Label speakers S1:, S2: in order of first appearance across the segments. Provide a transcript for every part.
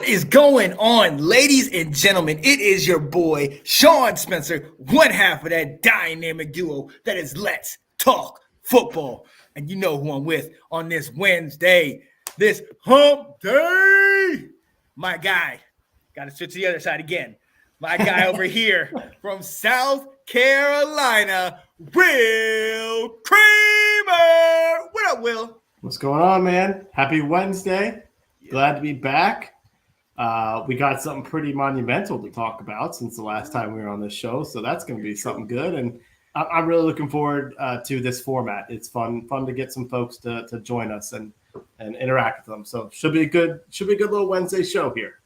S1: is going on, ladies and gentlemen? It is your boy, Sean Spencer, one half of that dynamic duo that is Let's Talk Football. And you know who I'm with on this Wednesday, this hump day. My guy, got to switch to the other side again. My guy over here from South Carolina, Will Kramer. What up, Will?
S2: What's going on, man? Happy Wednesday. Glad to be back. We got something pretty monumental to talk about since the last time we were on this show, so that's going to be something good. And I'm really looking forward to this format. It's fun to get some folks to join us and interact with them. So should be a good little Wednesday show here.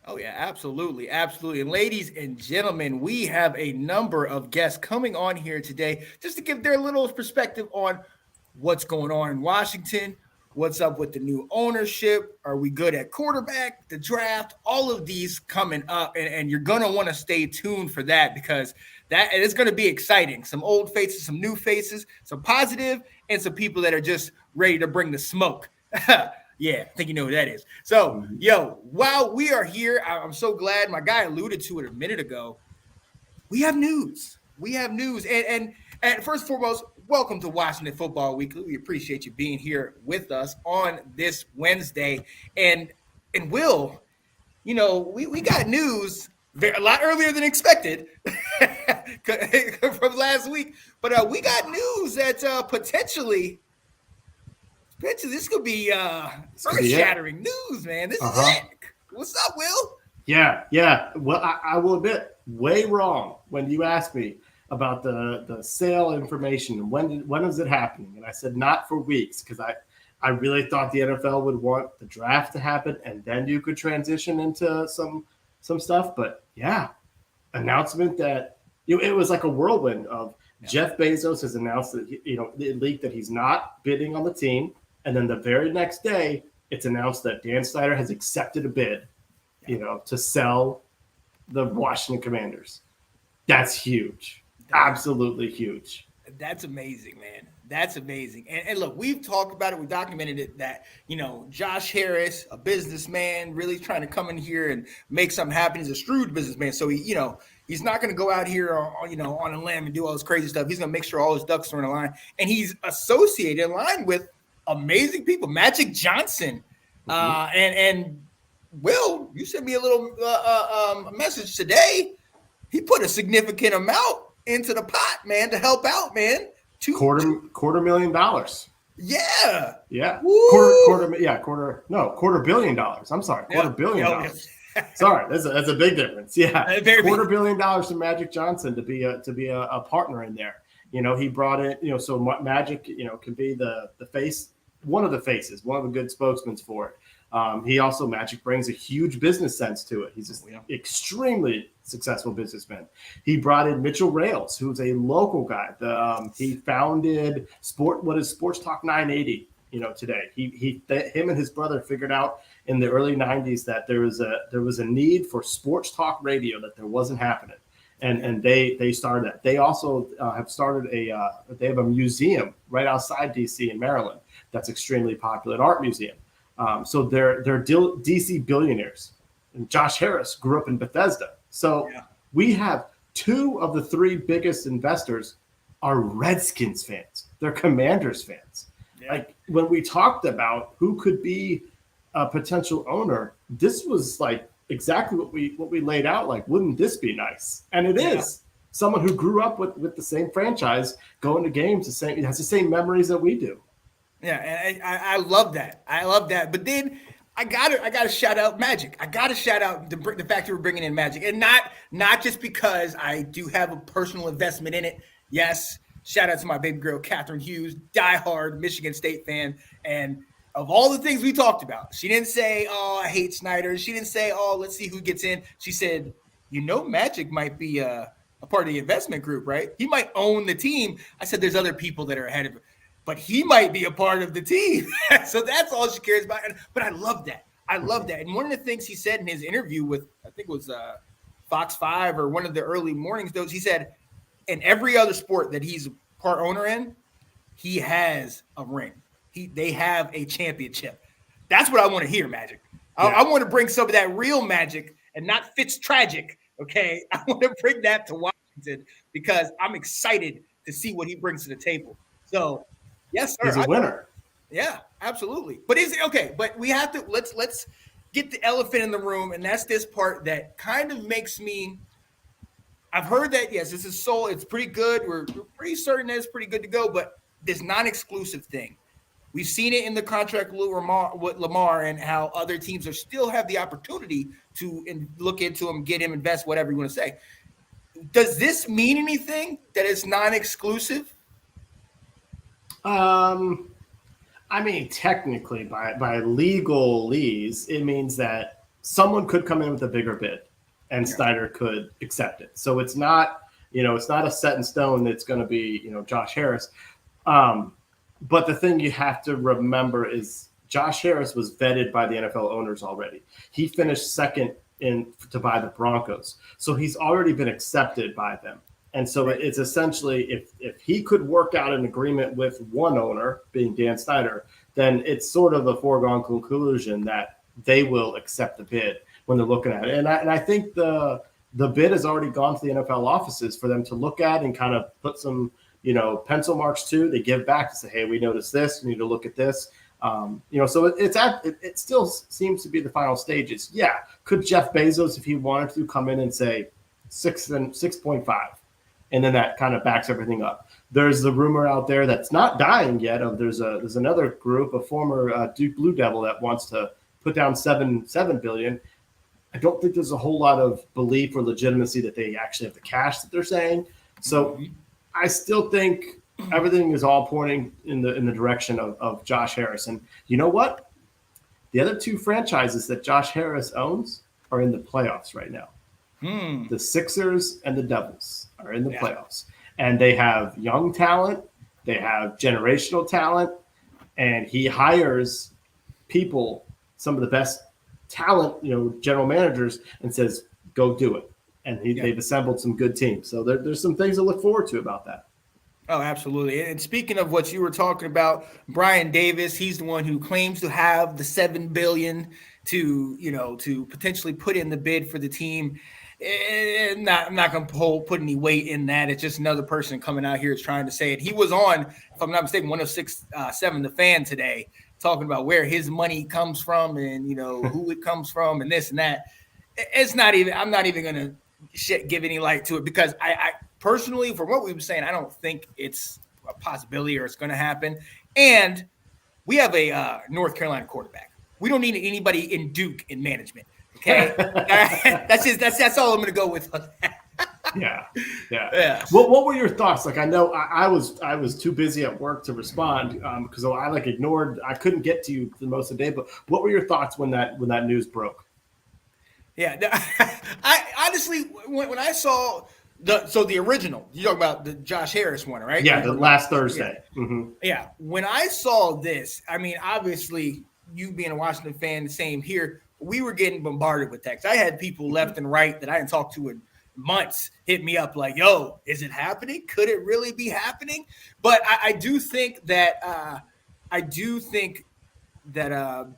S1: Oh yeah, absolutely. And ladies and gentlemen, we have a number of guests coming on here today just to give their little perspective on what's going on in Washington. What's up with the new ownership? Are we good at quarterback, the draft? All of these coming up, and you're going to want to stay tuned for that because that is going to be exciting. Some old faces, some new faces, some positive, and some people that are just ready to bring the smoke. Yeah, I think you know who that is. So, while we are here, I'm so glad. My guy alluded to it a minute ago. We have news. And first and foremost, welcome to Washington Football Weekly. We appreciate you being here with us on this Wednesday. And Will, we got news a lot earlier than expected from last week. But we got news that potentially this could be earth-shattering news, man. This is it. What's up, Will?
S2: Yeah. Well, I will admit, way wrong when you asked me about the sale information and when is it happening, and I said not for weeks because I really thought the NFL would want the draft to happen and then you could transition into some stuff. But yeah, announcement that it was like a whirlwind of Jeff Bezos has announced that it leaked that he's not bidding on the team, and then the very next day it's announced that Dan Snyder has accepted a bid, to sell the Washington Commanders. That's huge. Absolutely huge.
S1: That's amazing, man. That's amazing. And look, we've talked about it. We documented it that, Josh Harris, a businessman, really trying to come in here and make something happen. He's a shrewd businessman. So, he's not going to go out here, on a limb and do all this crazy stuff. He's going to make sure all his ducks are in a line. And he's associated in line with amazing people. Magic Johnson. And Will, you sent me a little message today. He put a significant amount into the pot, man, to help out, man.
S2: $250,000.
S1: Yeah.
S2: $250 million. I'm sorry, $250 million. Sorry, that's a big difference. Yeah, $250 million to Magic Johnson to be a partner in there. He brought it. So Magic, can be the face, one of the faces, one of the good spokesmen for it. Magic brings a huge business sense to it. He's an extremely successful businessman. He brought in Mitchell Rales, who's a local guy. He founded Sports Talk 980. Today him and his brother figured out in the early 90s that there was a need for sports talk radio that there wasn't happening, and they started that. They also have started they have a museum right outside DC in Maryland that's extremely popular, an art museum. So they're DC billionaires. And Josh Harris grew up in Bethesda. So we have two of the three biggest investors are Redskins fans. They're Commanders fans. Yeah. Like when we talked about who could be a potential owner, this was like exactly what we laid out. Like, wouldn't this be nice? And it is. Someone who grew up with the same franchise, going to games, has the same memories that we do.
S1: Yeah, and I love that. But then I gotta shout out Magic. I gotta shout out the fact that we're bringing in Magic, and not just because I do have a personal investment in it. Yes, shout out to my baby girl Catherine Hughes, diehard Michigan State fan, and of all the things we talked about, she didn't say, "Oh, I hate Snyder." She didn't say, "Oh, let's see who gets in." She said, Magic might be a part of the investment group, right? He might own the team. I said, "There's other people that are ahead of him, but he might be a part of the team." So that's all she cares about. But I love that. And one of the things he said in his interview with, I think it was Fox 5 or one of the early mornings, those he said, in every other sport that he's part owner in, he has a ring. They have a championship. That's what I want to hear, Magic. I want to bring some of that real magic and not Fitz tragic. Okay, I want to bring that to Washington because I'm excited to see what he brings to the table. So, yes, sir.
S2: He's a winner.
S1: Yeah, absolutely. But is it okay? But we have to let's get the elephant in the room, and that's this part that kind of makes me. I've heard that yes, this is sold. It's pretty good. We're pretty certain that it's pretty good to go. But this non-exclusive thing, we've seen it in the contract with Lamar and how other teams still have the opportunity to look into him, get him, invest, whatever you want to say. Does this mean anything that it's non-exclusive?
S2: I mean, technically, by legalese, it means that someone could come in with a bigger bid, and Snyder could accept it. So it's not, it's not a set in stone that's going to be, Josh Harris. But the thing you have to remember is Josh Harris was vetted by the NFL owners already. He finished second to buy the Broncos, so he's already been accepted by them. And so it's essentially if he could work out an agreement with one owner, being Dan Snyder, then it's sort of a foregone conclusion that they will accept the bid when they're looking at it. And I think the bid has already gone to the NFL offices for them to look at and kind of put some, pencil marks to. They give back to say, hey, we noticed this. We need to look at this. So it still seems to be the final stages. Yeah. Could Jeff Bezos, if he wanted to, come in and say 6.5? And then that kind of backs everything up. There's the rumor out there that's not dying yet of there's another group, a former Duke Blue Devil that wants to put down $7 billion. I don't think there's a whole lot of belief or legitimacy that they actually have the cash that they're saying. So I still think everything is all pointing in the direction of Josh Harris. And you know what? The other two franchises that Josh Harris owns are in the playoffs right now. The Sixers and the Devils are in the playoffs, and they have young talent, they have generational talent, and he hires people, some of the best talent, general managers, and says, go do it. And they've assembled some good teams. So there's some things to look forward to about that.
S1: Oh, absolutely. And speaking of what you were talking about, Brian Davis, he's the one who claims to have the $7 billion to potentially put in the bid for the team. And I'm not going to put any weight in that. It's just another person coming out here is trying to say it. He was on, if I'm not mistaken, 106.7 The Fan today, talking about where his money comes from and, who it comes from and this and that. I'm not even going to give any light to it because I personally, from what we were saying, I don't think it's a possibility or it's going to happen. And we have a North Carolina quarterback. We don't need anybody in Duke in management. Okay, that's all I'm going to go with.
S2: Yeah. What were your thoughts? Like, I know I was too busy at work to respond because I ignored. I couldn't get to you for most of the day. But what were your thoughts when that news broke?
S1: Yeah, I honestly when I saw the original, you talk about the Josh Harris one, right?
S2: Yeah, the last Thursday.
S1: Yeah. Mm-hmm. Yeah, when I saw this, I mean, obviously, you being a Washington fan, the same here. We were getting bombarded with texts. I had people left and right that I hadn't talked to in months hit me up like, yo, is it happening? Could it really be happening? But I do think that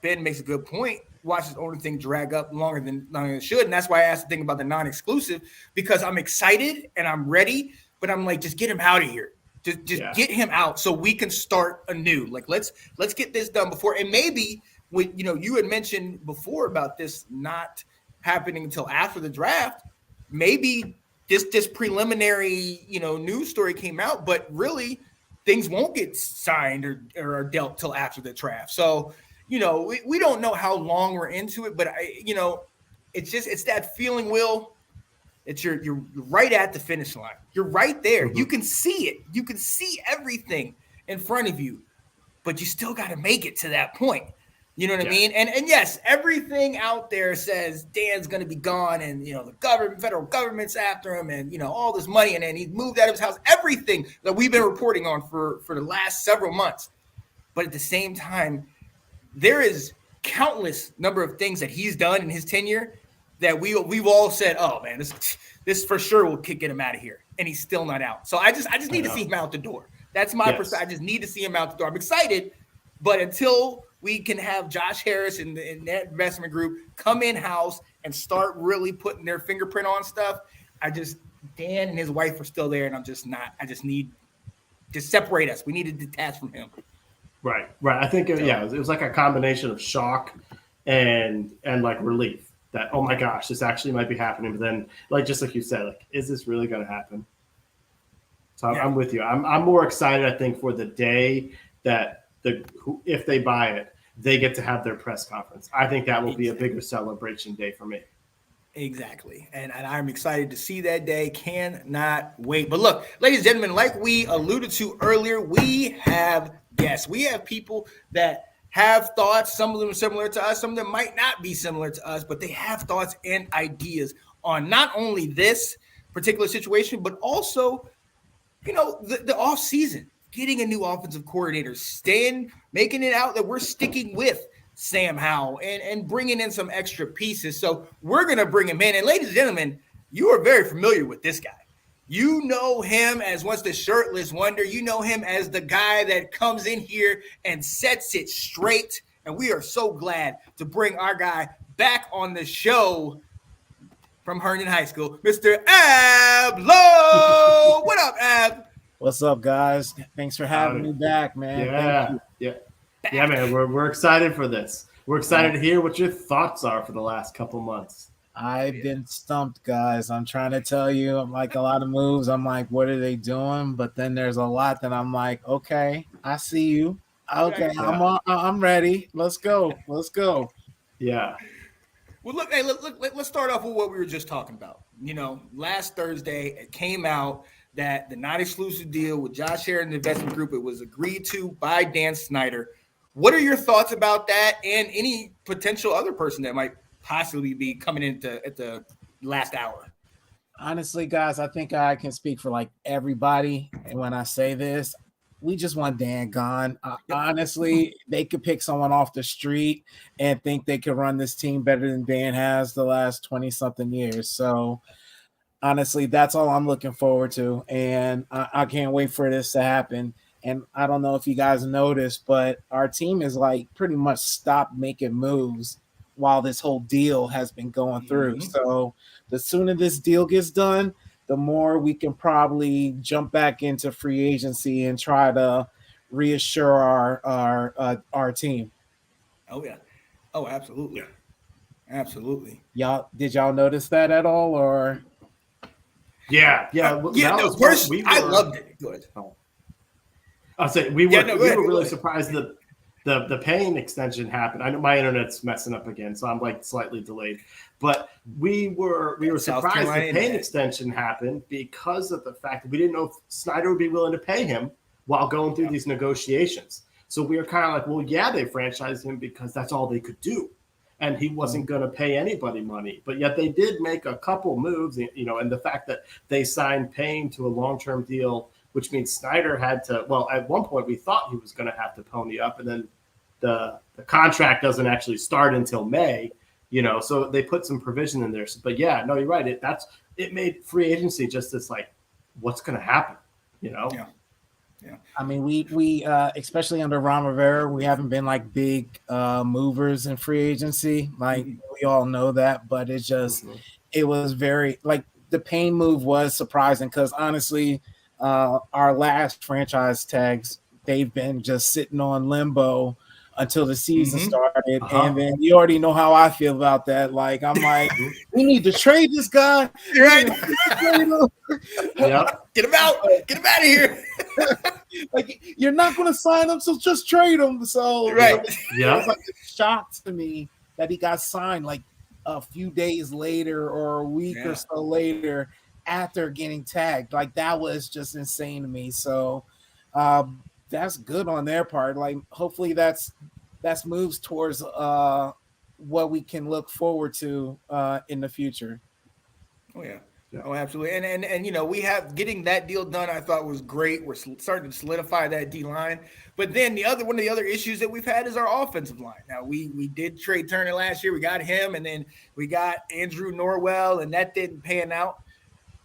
S1: Ben makes a good point. Watch this older thing drag up longer than it should. And that's why I asked the thing about the non-exclusive, because I'm excited and I'm ready, but I'm like, just get him out of here. Just get him out so we can start anew. Like, let's get this done before. And maybe you had mentioned before about this not happening until after the draft. Maybe this preliminary, news story came out, but really things won't get signed or dealt till after the draft. So, we don't know how long we're into it, but it's that feeling, Will. It's you're right at the finish line. You're right there. Mm-hmm. You can see it. You can see everything in front of you, but you still got to make it to that point. You know what I mean? And yes, everything out there says Dan's going to be gone and, the federal government's after him and, all this money. And then he moved out of his house, everything that we've been reporting on for the last several months. But at the same time, there is countless number of things that he's done in his tenure that we've all said, oh, man, this for sure will get him out of here. And he's still not out. So I just need to see him out the door. That's my perspective. I just need to see him out the door. I'm excited, but until we can have Josh Harris and that investment group come in-house and start really putting their fingerprint on stuff. Dan and his wife are still there, and I just need to separate us. We need to detach from him.
S2: Right. I think, it was like a combination of shock and like relief that, oh my gosh, this actually might be happening. But then, just like you said, is this really going to happen? So I'm with you. I'm more excited, I think, for the day that if they buy it, they get to have their press conference. I think that will be a bigger celebration day for me.
S1: Exactly. And I'm excited to see that day. Cannot wait. But look, ladies and gentlemen, like we alluded to earlier, we have guests. We have people that have thoughts. Some of them are similar to us. Some of them might not be similar to us, but they have thoughts and ideas on not only this particular situation, but also, the offseason, getting a new offensive coordinator, making it out that we're sticking with Sam Howell and bringing in some extra pieces. So we're going to bring him in. And ladies and gentlemen, you are very familiar with this guy. You know him as once the shirtless wonder. You know him as the guy that comes in here and sets it straight. And we are so glad to bring our guy back on the show from Herndon High School, Mr. Ab Lowe. What up, Ab?
S3: What's up, guys? Thanks for having me back, man.
S2: Yeah, man. We're excited for this. We're excited to hear what your thoughts are for the last couple months.
S3: I've been stumped, guys. I'm trying to tell you, I'm like a lot of moves. I'm like, what are they doing? But then there's a lot that I'm like, okay, I see you. Okay, I'm ready. Let's go.
S2: Yeah.
S1: Well, let's start off with what we were just talking about. Last Thursday, it came out that the non-exclusive deal with Josh Harris and the investment group, it was agreed to by Dan Snyder. What are your thoughts about that and any potential other person that might possibly be coming in at the last hour?
S3: Honestly, guys, I think I can speak for like everybody. And when I say this, we just want Dan gone. Honestly, they could pick someone off the street and think they could run this team better than Dan has the last 20-something years. So honestly, that's all I'm looking forward to. And I can't wait for this to happen. And I don't know if you guys noticed, but our team is like pretty much stopped making moves while this whole deal has been going through. Mm-hmm. So the sooner this deal gets done, the more we can probably jump back into free agency and try to reassure our team.
S1: Oh yeah. Oh, absolutely. Absolutely.
S3: Did y'all notice that at all, or?
S2: Yeah.
S1: I loved it. Good.
S2: I'll say we were really surprised that the paying extension happened. I know my internet's messing up again, so I'm like slightly delayed. But we were surprised the paying extension happened because of the fact that we didn't know if Snyder would be willing to pay him while going through these negotiations. So we were kind of like, well, yeah, they franchised him because that's all they could do. And he wasn't going to pay anybody money. But yet they did make a couple moves, and the fact that they signed Payne to a long-term deal, which means Snyder had to, well, at one point we thought he was going to have to pony up, and then the contract doesn't actually start until May, so they put some provision in there. But yeah, no, you're right. It made free agency just this like, what's going to happen,
S1: Yeah.
S3: I mean, we especially under Ron Rivera, we haven't been like big movers in free agency. Like we all know that, but it's just, it was very like the Payne move was surprising because honestly, our last franchise tags, they've been just sitting on limbo until the season started. And then you already know how I feel about that. Like, I'm like, we need to trade this guy.
S1: Right. Get him out. Get him out of here.
S3: Like, you're not going to sign him, so just trade him. So,
S1: right.
S3: It was like a shock to me that he got signed like a few days later or a week or so later after getting tagged. Like, that was just insane to me. So, that's good on their part. Like, hopefully that's moves towards what we can look forward to in the future.
S1: Oh yeah. Oh, absolutely. And we have getting that deal done, I thought was great. We're starting to solidify that D line. But then one of the other issues that we've had is our offensive line. Now we did trade Turner last year. We got him, and then we got Andrew Norwell, and that didn't pan out.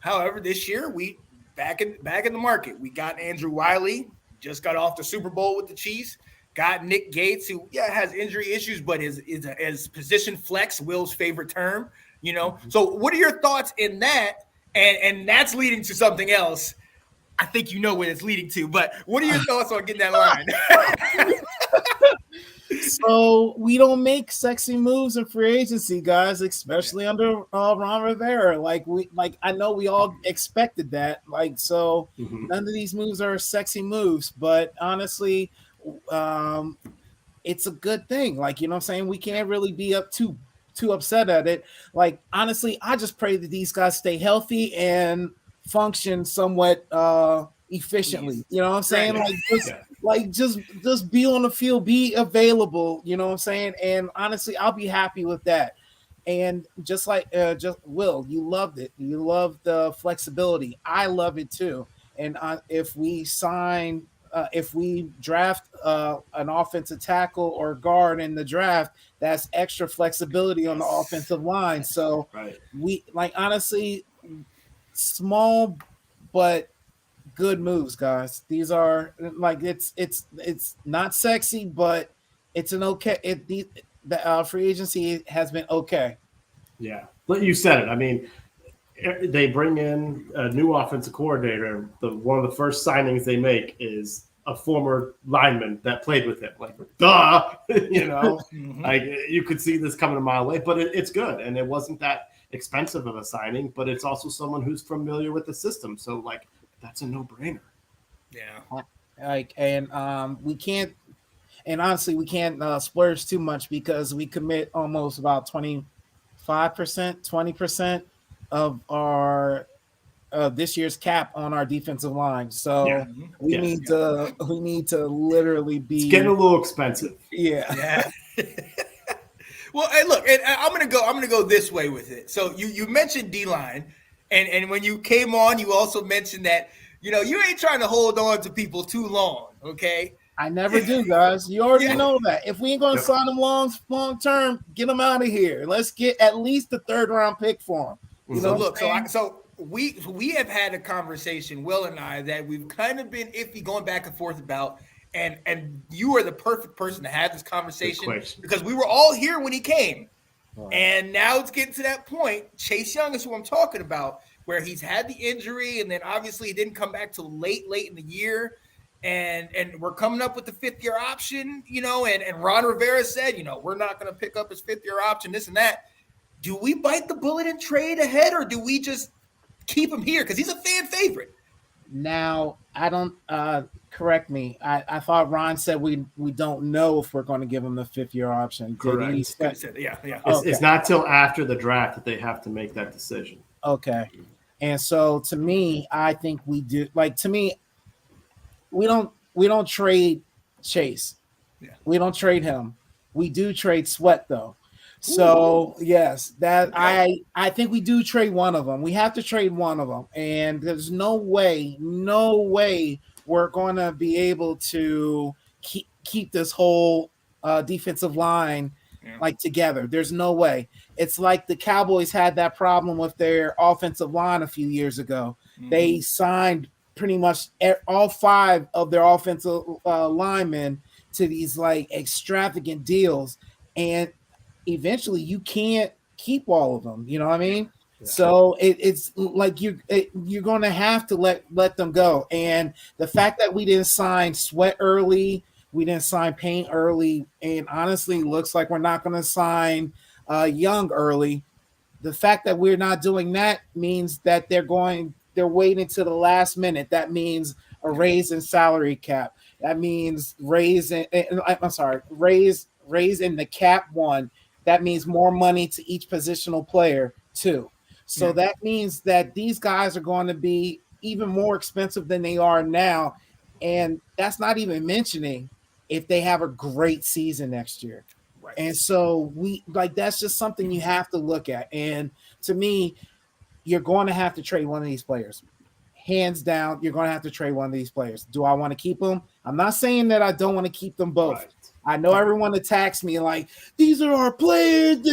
S1: However, this year we back in the market. We got Andrew Wiley. Just got off the Super Bowl with the Chiefs. got Nick Gates, who has injury issues, but is position flex, Will's favorite term. So what are your thoughts in that? And that's leading to something else. I think you know what it's leading to, but what are your thoughts on getting that line?
S3: So we don't make sexy moves in free agency, guys, especially under Ron Rivera. I know we all expected that. None of these moves are sexy moves, but honestly, it's a good thing. Like, you know what I'm saying? We can't really be too upset at it. Like, honestly, I just pray that these guys stay healthy and function somewhat efficiently. You know what I'm saying? Just be on the field, be available. You know what I'm saying? And honestly, I'll be happy with that. And just Will, you loved it. You love the flexibility. I love it too. And if we draft an offensive tackle or guard in the draft, that's extra flexibility on the offensive line. So honestly, small but good moves, guys. These are it's not sexy, but it's an okay. The free agency has been okay.
S2: Yeah, but you said it. I mean, they bring in a new offensive coordinator. One of the first signings they make is a former lineman that played with him. Like, duh, like you could see this coming a mile away, but it's good. And it wasn't that expensive of a signing, but it's also someone who's familiar with the system. So that's a no-brainer.
S3: Yeah. We can't, and honestly, we can't splurge too much because we commit almost about 25%, 20% of our this year's cap on our defensive line. So we need to literally be.
S2: It's getting a little expensive.
S3: Yeah.
S1: Well, hey, look, and I'm gonna go this way with it. So you mentioned D-line, and when you came on, you also mentioned that you ain't trying to hold on to people too long. Okay.
S3: I never do, guys. You already know that. If we ain't gonna sign them long term, get them out of here. Let's get at least the 3rd round pick for them.
S1: So we have had a conversation, Will and I, that we've kind of been iffy going back and forth about, and you are the perfect person to have this conversation because we were all here when he came. Right. And now it's getting to that point. Chase Young is who I'm talking about, where he's had the injury, and then obviously he didn't come back till late in the year. And we're coming up with the 5th-year option, and Ron Rivera said, we're not going to pick up his 5th-year option, this and that. Do we bite the bullet and trade ahead, or do we just keep him here? Because he's a fan favorite.
S3: Now, I don't correct me. I thought Ron said we don't know if we're going to give him the 5th-year option.
S2: Correct.
S1: Yeah.
S2: It's not till after the draft that they have to make that decision.
S3: Okay. And so to me, I think we do. To me, we don't trade Chase. Yeah. We don't trade him. We do trade Sweat though. So yes, that I think we do trade one of them. We have to trade one of them, and there's no way we're going to be able to keep this whole defensive line together. There's no way. It's like the Cowboys had that problem with their offensive line a few years ago. Mm-hmm. They signed pretty much all 5 of their offensive linemen to these extravagant deals, and eventually you can't keep all of them. You know what I mean? Yeah. So it's like you're going to have to let them go. And the fact that we didn't sign Sweat early, we didn't sign Payne early, and honestly looks like we're not going to sign Young early. The fact that we're not doing that means that they're waiting to the last minute. That means a raise in salary cap. That means raise in the cap 1. That means more money to each positional player 2. So that means that these guys are going to be even more expensive than they are now. And that's not even mentioning if they have a great season next year. Right. And so that's just something you have to look at. And to me, you're going to have to trade one of these players. Hands down, you're going to have to trade one of these players. Do I want to keep them? I'm not saying that I don't want to keep them both. Right. I know everyone attacks me these are our players.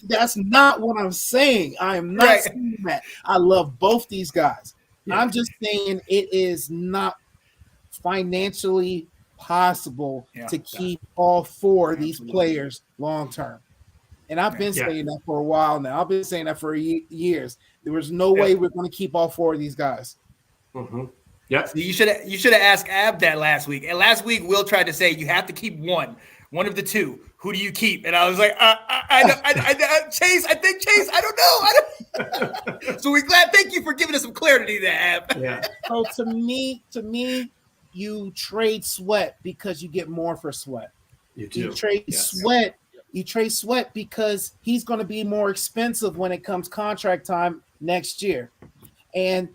S3: That's not what I'm saying. I am not saying that. I love both these guys. Yeah. I'm just saying it is not financially possible to keep all four of these players long term. And I've been saying that for a while now. I've been saying that for years. There was no way we're going to keep all four of these guys.
S2: Mm-hmm. Yeah.
S1: So you should have asked Ab that last week. And last week, Will tried to say you have to keep one of the two. Who do you keep? And I was like, Chase. I think Chase. I don't know. So we're glad. Thank you for giving us some clarity there, Ab.
S2: Yeah.
S3: So to me, you trade Sweat because you get more for Sweat.
S2: You do.
S3: You trade Sweat. You trade Sweat because he's going to be more expensive when it comes contract time next year. And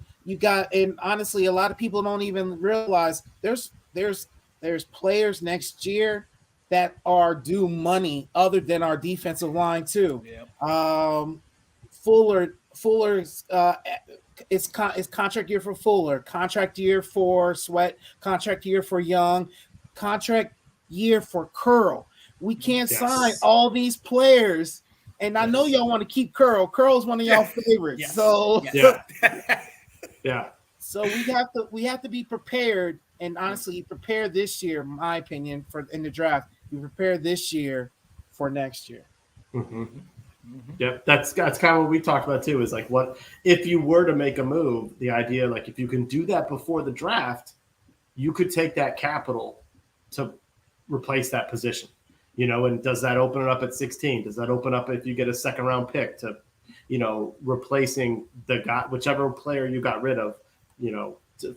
S3: honestly, a lot of people don't even realize there's players next year that are due money other than our defensive line too. Yeah. Fuller's it's contract year for Fuller, contract year for Sweat, contract year for Young, contract year for Curl. We can't sign all these players, and I know y'all want to keep Curl. Curl's one of y'all favorites.
S1: Yes.
S3: So
S2: So
S3: we have to be prepared, and honestly, you prepare this year, in my opinion, in the draft. You prepare this year for next year.
S2: Mm-hmm. Yep, that's kind of what we talked about too. Is like, what if you were to make a move? The idea, like, if you can do that before the draft, you could take that capital to replace that position. And does that open it up at 16? Does that open up if you get a second round pick to, replacing the guy, whichever player you got rid of,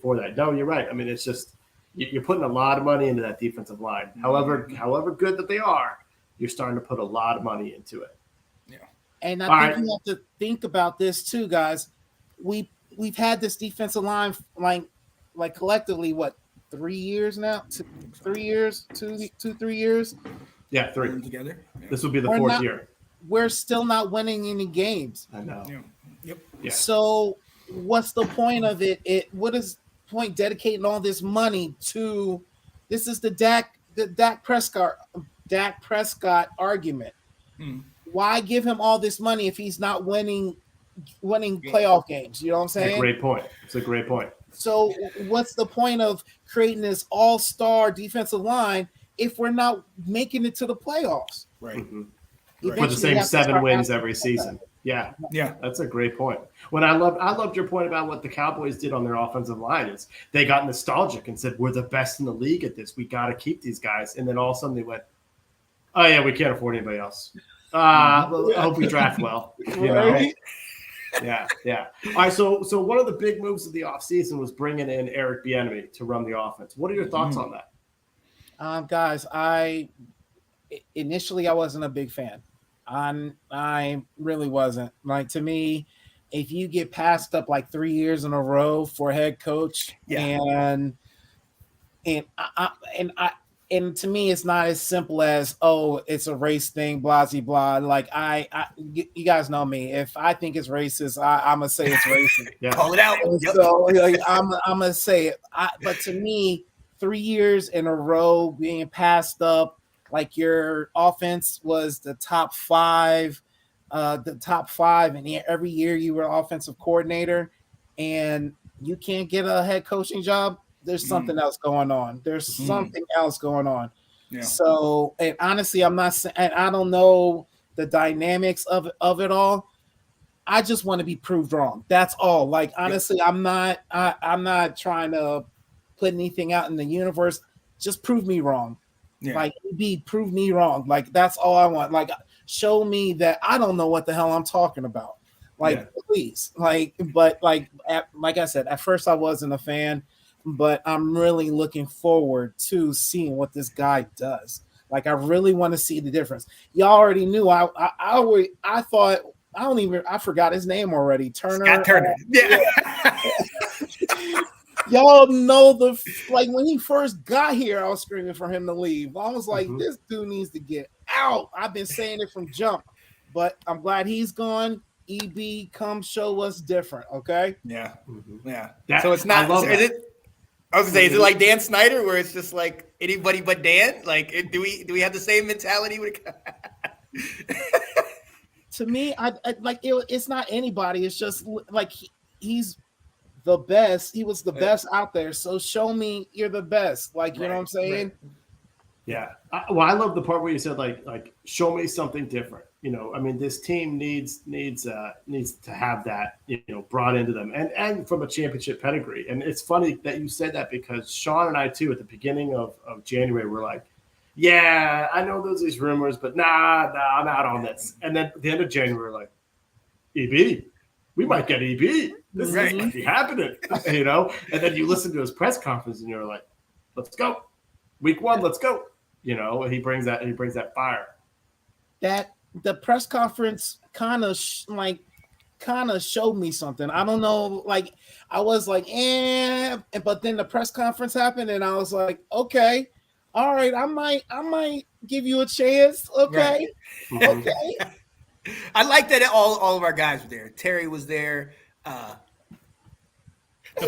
S2: for that? No, you're right. I mean, it's just you're putting a lot of money into that defensive line. However good that they are, you're starting to put a lot of money into it.
S3: Yeah, and I think you have to think about this too, guys. We've had this defensive line like collectively 3 years now? 3 years, 3 years.
S2: Yeah, 3
S1: together. Yeah.
S2: This will be the fourth year.
S3: We're still not winning any games.
S2: I know.
S1: Yeah. Yep.
S2: Yeah.
S3: So what's the point of it? What is the point dedicating all this money to? This is the Dak Prescott argument. Why give him all this money if he's not winning playoff games? You know what I'm saying?
S2: Great point. It's a great point.
S3: So what's the point of creating this all-star defensive line if we're not making it to the playoffs?
S1: Right.
S2: Mm-hmm. For the same 7 wins every season. Yeah. That's a great point. I loved your point about what the Cowboys did on their offensive line is they got nostalgic and said, we're the best in the league at this. We got to keep these guys. And then all of a sudden they went, oh yeah, we can't afford anybody else. I hope we draft well.
S3: Right?
S2: Yeah. All right. So one of the big moves of the offseason was bringing in Eric Bienemy to run the offense. What are your thoughts on that?
S3: Guys, initially I wasn't a big fan. I really wasn't. Like, to me, if you get passed up like 3 years in a row for head coach, and to me, it's not as simple as, it's a race thing, blah, blah, blah. Like, you guys know me. If I think it's racist, I'm gonna say it's racist.
S1: Call it out.
S3: Yep. So I'm gonna say it. But to me, 3 years in a row being passed up, like your offense was the top five, and every year you were offensive coordinator, and you can't get a head coaching job. There's something else going on. There's something else going on. Yeah. So, and honestly, I'm not saying, I don't know the dynamics of it all. I just want to be proved wrong. That's all. Like, honestly, I'm not trying to put anything out in the universe. Just prove me wrong. Yeah. Like, prove me wrong. Like, that's all I want. Like, show me that I don't know what the hell I'm talking about. Like, please. Like, but like I said, at first I wasn't a fan, but I'm really looking forward to seeing what this guy does. Like, I really want to see the difference. Y'all already knew. I thought, I forgot his name already.
S1: Scott Turner. Yeah.
S3: Y'all know when he first got here, I was screaming for him to leave. I was like, this dude needs to get out. I've been saying it from jump, but I'm glad he's gone. EB, come show us different, okay?
S1: Yeah. So it's not. Is it like Dan Snyder, where it's just like anybody but Dan? Like, do we have the same mentality?
S3: To me, it's not anybody. It's just like he's the best. He was the best out there. So show me you're the best. Like, you know what I'm saying?
S2: Right. Yeah. I love the part where you said like show me something different. I mean, this team needs to have that, brought into them and from a championship pedigree. And it's funny that you said that because Sean and I too, at the beginning of January, were like, yeah, I know there's these rumors, but nah, I'm out on this. And then at the end of January, we're like, EB, we might get EB. This is might be happening, And then you listen to his press conference, and you're like, let's go, week 1, let's go. He brings that fire.
S3: That the press conference kind of showed me something. I don't know, like I was like, but then the press conference happened, and I was like, okay. All right, I might give you a chance. Okay. Right. Okay.
S1: I like that all of our guys were there. Terry was there. The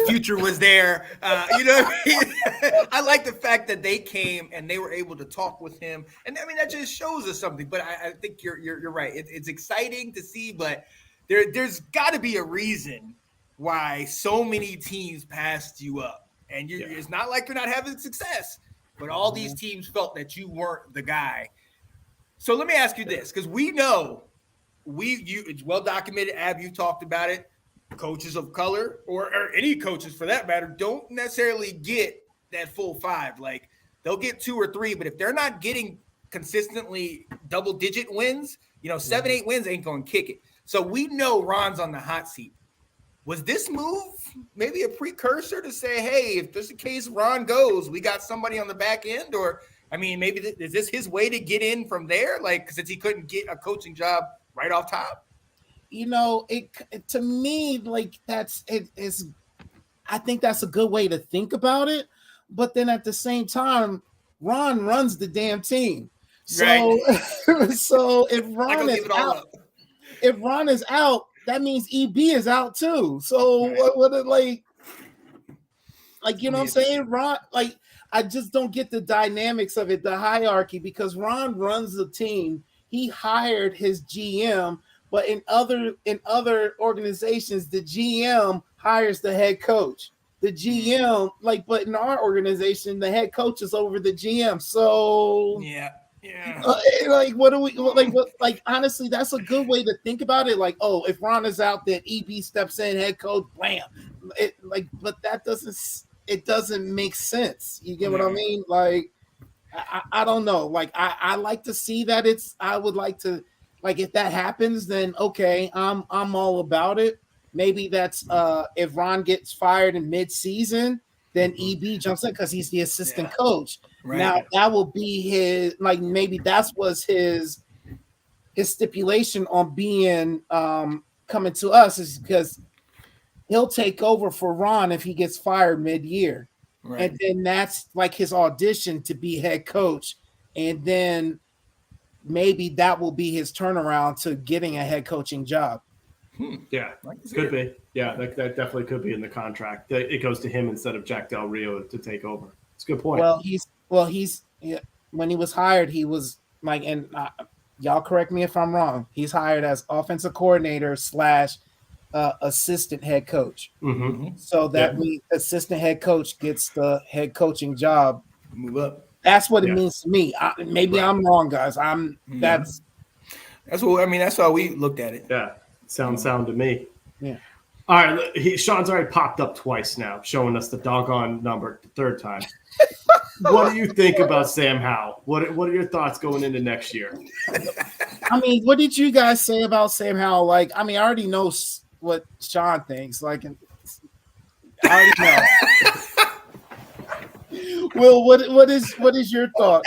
S1: future was there. I like the fact that they came and they were able to talk with him. And I mean, that just shows us something. But I think you're right. It's exciting to see, but there's got to be a reason why so many teams passed you up. And it's not like you're not having success. But all these teams felt that you weren't the guy. So let me ask you this, because we know it's well documented. Ab, you talked about it. Coaches of color or any coaches for that matter don't necessarily get that full 5. Like they'll get 2 or 3, but if they're not getting consistently double-digit wins, 7, 8 wins ain't going to kick it. So we know Ron's on the hot seat. Was this move maybe a precursor to say, hey, if this is the case, Ron goes, we got somebody on the back end? Or, I mean, maybe is this his way to get in from there? Like, since he couldn't get a coaching job right off top?
S3: It to me, like I think that's a good way to think about it. But then at the same time, Ron runs the damn team. So, right. So if Ron is out, that means EB is out too. So what like you know what I'm saying? Ron, like I just don't get the dynamics of it, the hierarchy, because Ron runs the team. He hired his GM, but in other organizations, the GM hires the head coach. The GM, but in our organization, the head coach is over the GM. So
S1: yeah.
S3: What do we like? Honestly, that's a good way to think about it. Like, oh, if Ron is out, then EB steps in, head coach, blam. But that doesn't make sense. You get what I mean? Like, I don't know. Like, I like to see that I would like to, if that happens, then okay, I'm all about it. Maybe that's if Ron gets fired in mid-season, then EB jumps in because he's the assistant coach. Right. Now that will be his, maybe that was his stipulation on being coming to us, is because he'll take over for Ron if he gets fired mid-year. Right. And then that's like his audition to be head coach. And then maybe that will be his turnaround to getting a head coaching job.
S2: Yeah, could be. Yeah, that definitely could be in the contract. It goes to him instead of Jack Del Rio to take over. It's a good point.
S3: Well, he's when he was hired, he was and y'all correct me if I'm wrong, he's hired as offensive coordinator / assistant head coach. Mm-hmm. So that means assistant head coach gets the head coaching job.
S1: Move up.
S3: That's what it means to me. Maybe I'm wrong, guys. That's
S1: what I mean. That's how we looked at it.
S2: Yeah, sound to me.
S3: Yeah.
S2: All right, Sean's already popped up twice now, showing us the doggone number the third time. What do you think about Sam Howell? What are your thoughts going into next year?
S3: I mean, what did you guys say about Sam Howell? I already know what Sean thinks. I already know. Will, what is your thought?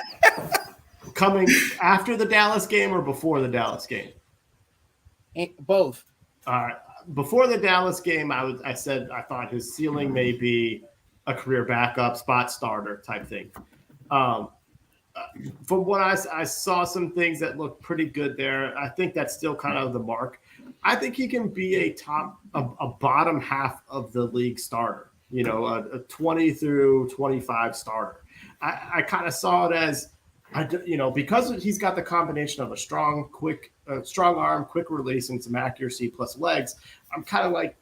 S2: Coming after the Dallas game or before the Dallas game?
S3: Both.
S2: All right. Before the Dallas game, I said I thought his ceiling may be a career backup, spot starter type thing. From what I saw, some things that looked pretty good there. I think that's still kind of the mark. I think he can be a bottom half of the league starter. A 20 through 25 starter. I kind of saw it as, because he's got the combination of a strong arm, quick release, and some accuracy plus legs. I'm kind of like,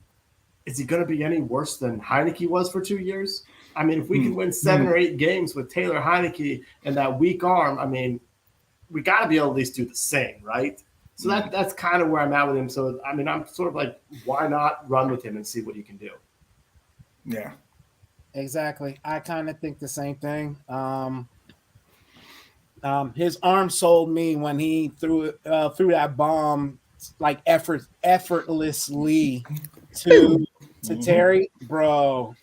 S2: is he going to be any worse than Heineke was for 2 years? I mean, if we can win 7 or 8 games with Taylor Heineke and that weak arm, I mean, we got to be able to at least do the same, right? So that's kind of where I'm at with him. So, I mean, I'm sort of like, why not run with him and see what he can do?
S1: Yeah.
S3: Exactly. I kind of think the same thing. His arm sold me when he threw that bomb like effortlessly to Terry, bro.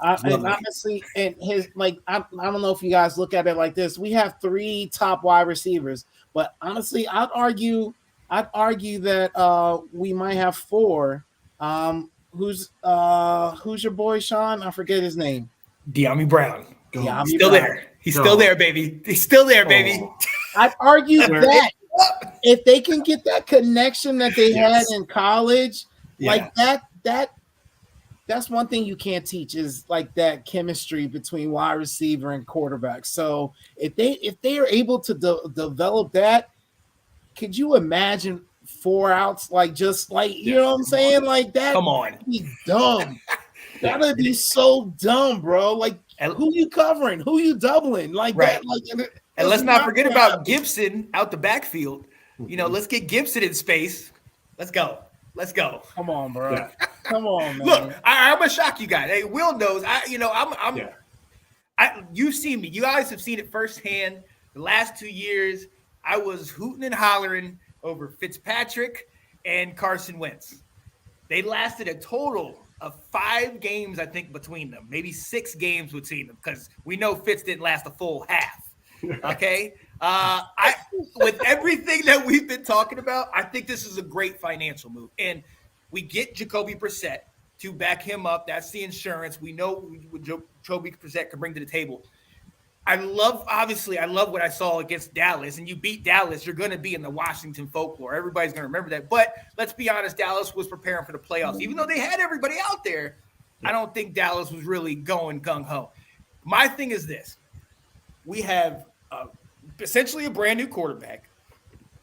S3: And honestly, and his like I don't know if you guys look at it like this. We have 3 top wide receivers, but honestly, I'd argue that we might have 4. Who's your boy Sean? I forget his name.
S1: De'Ami Brown.
S3: De'Ami
S1: still
S3: Brown.
S1: There. He's still there, baby. He's still there, baby.
S3: I'd argue that if they can get that connection that they had in college, like that's one thing you can't teach is like that chemistry between wide receiver and quarterback. So if they are able to develop that, could you imagine 4 outs like just like you know what I'm saying like that?
S1: Come on,
S3: be dumb. That'd be so dumb, bro. Like who you covering? Who you doubling? Like that? Like,
S1: and let's not forget about Gibson out the backfield. You know, let's get Gibson in space. Let's go.
S3: Come on, bro. Yeah. Come on, man.
S1: Look, I'm gonna shock you guys. Hey, Will knows. You've seen me. You guys have seen it firsthand. The last 2 years, I was hooting and hollering over Fitzpatrick and Carson Wentz. They lasted a total of 5 games, I think, between them. Maybe 6 games between them, because we know Fitz didn't last a full half. Okay. With everything that we've been talking about, I think this is a great financial move. And we get Jacoby Brissett to back him up. That's the insurance. We know what Jacoby Brissett can bring to the table. I love what I saw against Dallas. And you beat Dallas, you're going to be in the Washington folklore. Everybody's going to remember that. But let's be honest, Dallas was preparing for the playoffs. Even though they had everybody out there, I don't think Dallas was really going gung-ho. My thing is this. We have essentially a brand new quarterback,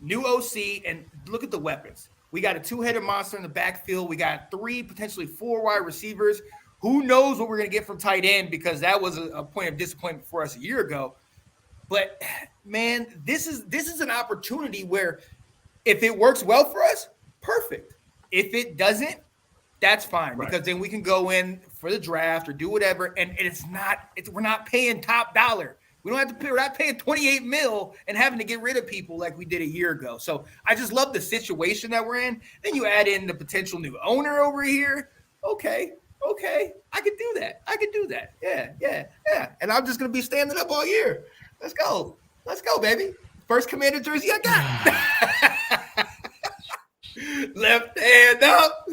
S1: new OC, and look at the weapons. We got a 2-headed monster in the backfield. We got 3, potentially 4 wide receivers. Who knows what we're going to get from tight end, because that was a point of disappointment for us a year ago. But, man, this is an opportunity where if it works well for us, perfect. If it doesn't, that's fine, because then we can go in for the draft or do whatever, and we're not paying top dollar. We're not paying $28 million and having to get rid of people like we did a year ago. So I just love the situation that we're in. Then you add in the potential new owner over here. Okay. I could do that. Yeah. And I'm just going to be standing up all year. Let's go, baby. First Commander jersey I got. Left hand up.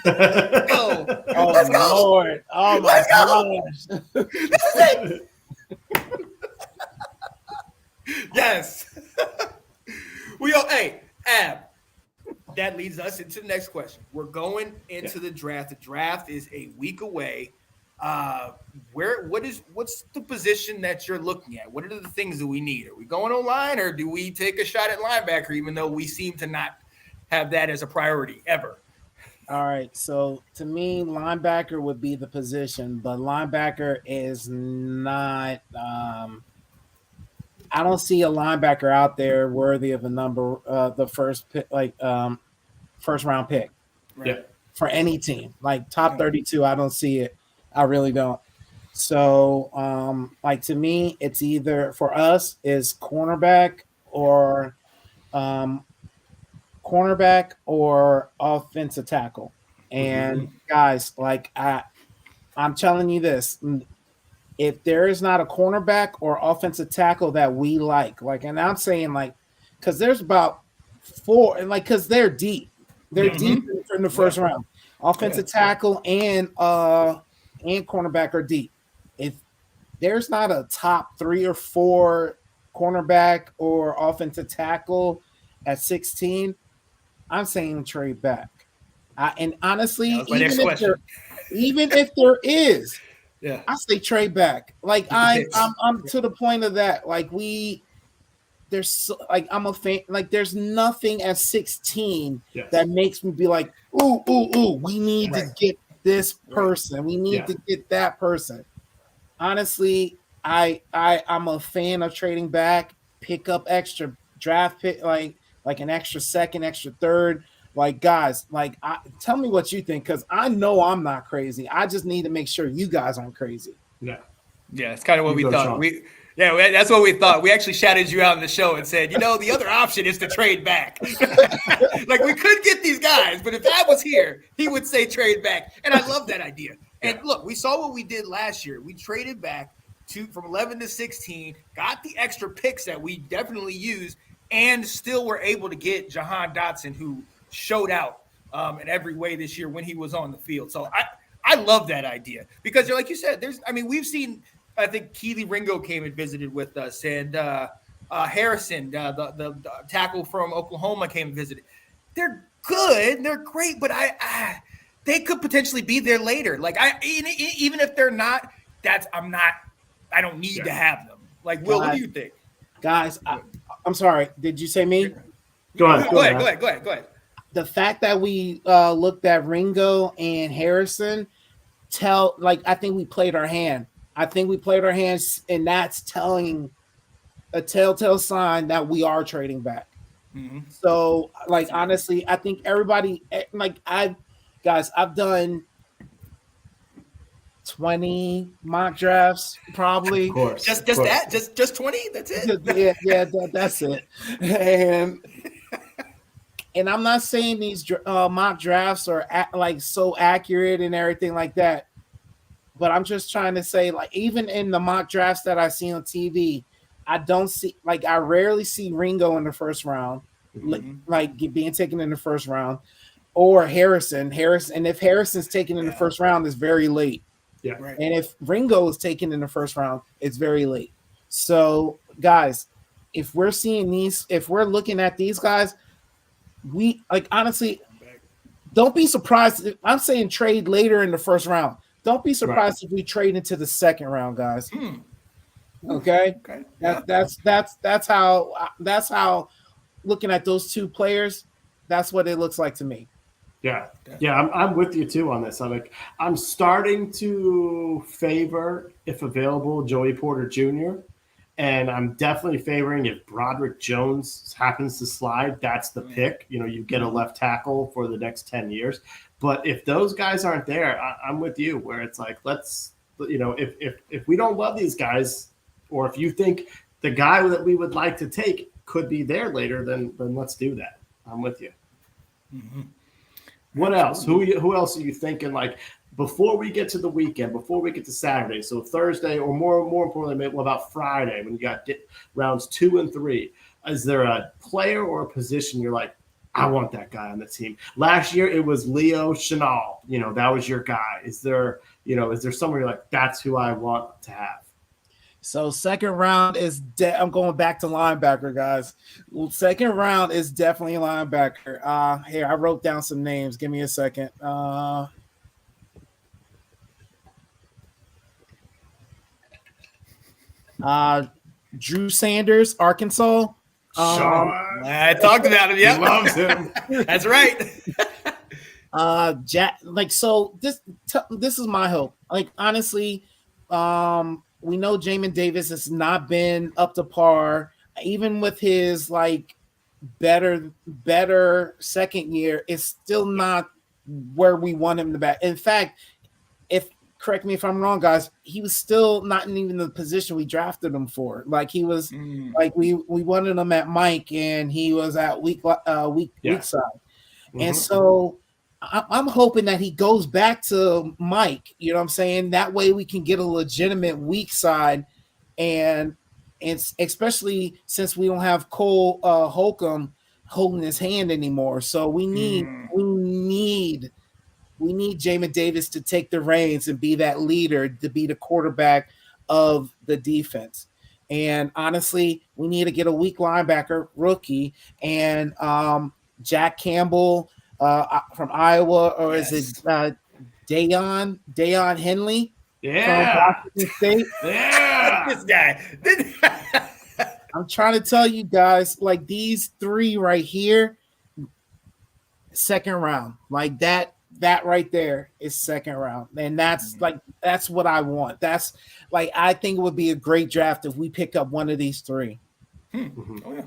S1: Let's go.
S3: Let's go. Lord. Oh, my gosh.
S1: This is it. Yes. Ab, that leads us into the next question. We're going into the draft. The draft is a week away. What's the position that you're looking at? What are the things that we need? Are we going online, or do we take a shot at linebacker, even though we seem to not have that as a priority ever?
S3: All right. So to me, linebacker would be the position, but linebacker is not I don't see a linebacker out there worthy of the first round pick.
S1: Right.
S3: For any team. Like top 32, I don't see it. I really don't. So to me, it's either for us is cornerback or offensive tackle. And guys, I'm telling you this, if there is not a cornerback or offensive tackle that we like, and I'm saying because there's about 4, and because they're deep. They're deep in the first round. Offensive tackle and cornerback are deep. If there's not a top 3 or 4 cornerback or offensive tackle at 16, I'm saying trade back. And honestly, even if there is, I say trade back. I'm to the point of that. there's like I'm a fan. Like there's nothing at 16 that makes me be like, ooh, we need to get this person. We need to get that person. Honestly, I'm a fan of trading back, pick up extra draft pick, like an extra second, extra third. Like guys, like tell me what you think, because I know I'm not crazy. I just need to make sure you guys aren't crazy.
S1: Yeah, it's kind of what we thought. That's what we thought. We actually shouted you out in the show and said, the other option is to trade back. Like we could get these guys, but if Ab was here, he would say trade back. And I love that idea. And look, we saw what we did last year. We traded back from 11 to 16, got the extra picks that we definitely used, and still were able to get Jahan Dotson, who showed out in every way this year when he was on the field. So I love that idea because, like you said, we've seen. I think Keely Ringo came and visited with us, and Harrison, the tackle from Oklahoma, came and visited. They're good, they're great, but they could potentially be there later. Like even if they're not, I don't need to have them. Like Will, what do you think?
S3: Guys, I'm sorry. Did you say me?
S2: Go ahead.
S1: Go ahead.
S3: The fact that we looked at Ringo and Harrison I think we played our hand. I think we played our hands, and that's telling a telltale sign that we are trading back. Mm-hmm. So, honestly, I think everybody, I've done 20 mock drafts, probably.
S2: Of course.
S1: Just 20? That's
S3: it? Yeah, that's it. And I'm not saying these mock drafts are so accurate and everything like that. But I'm just trying to say, even in the mock drafts that I see on TV, I rarely see Ringo in the first round, being taken in the first round, or Harrison. And if Harrison's taken in the first round, it's very late.
S2: Yeah. Right.
S3: And if Ringo is taken in the first round, it's very late. So, guys, if we're looking at these guys, we honestly, don't be surprised. I'm saying trade later in the first round. Don't be surprised if we trade into the second round, guys. Okay. That's how looking at those two players, that's what it looks like to me.
S2: Yeah. I'm with you too on this. I'm starting to favor, if available, Joey Porter Jr. And I'm definitely favoring if Broderick Jones happens to slide, that's the pick. You get a left tackle for the next 10 years. But if those guys aren't there, I'm with you where it's let's, if we don't love these guys, or if you think the guy that we would like to take could be there later, then let's do that. I'm with you. Mm-hmm. What else? Who else are you thinking before we get to the weekend, before we get to Saturday, so Thursday, or more importantly, what about Friday when you got rounds 2 and 3? Is there a player or a position you're like, I want that guy on the team? Last year it was Leo Chenal. That was your guy. Is there someone you're like, that's who I want to have?
S3: So second round is I'm going back to linebacker, guys. Second round is definitely linebacker. Here, I wrote down some names. Give me a second. Drew Sanders, Arkansas.
S1: I talked about him. Yeah,
S2: loves him.
S1: That's right.
S3: Jack. This is my hope. Honestly, we know Jamin Davis has not been up to par, even with his better second year. It's still not where we want him to be. In fact, correct me if I'm wrong, guys, he was still not in even the position we drafted him for. He was we wanted him at Mike, and he was at weak side. Mm-hmm. And so I'm hoping that he goes back to Mike. You know what I'm saying? That way we can get a legitimate weak side, and especially since we don't have Cole Holcomb holding his hand anymore. So we need Jamin Davis to take the reins and be that leader, to be the quarterback of the defense. And honestly, we need to get a weak linebacker, rookie, and Jack Campbell from Iowa, or is it Dayon Henley?
S2: Yeah.
S3: From Washington State.
S1: Yeah. This guy.
S3: I'm trying to tell you guys, like these three right here, second round, like that right there is second round, and that's what I want. That's like I think it would be a great draft if we pick up one of these three.
S1: Oh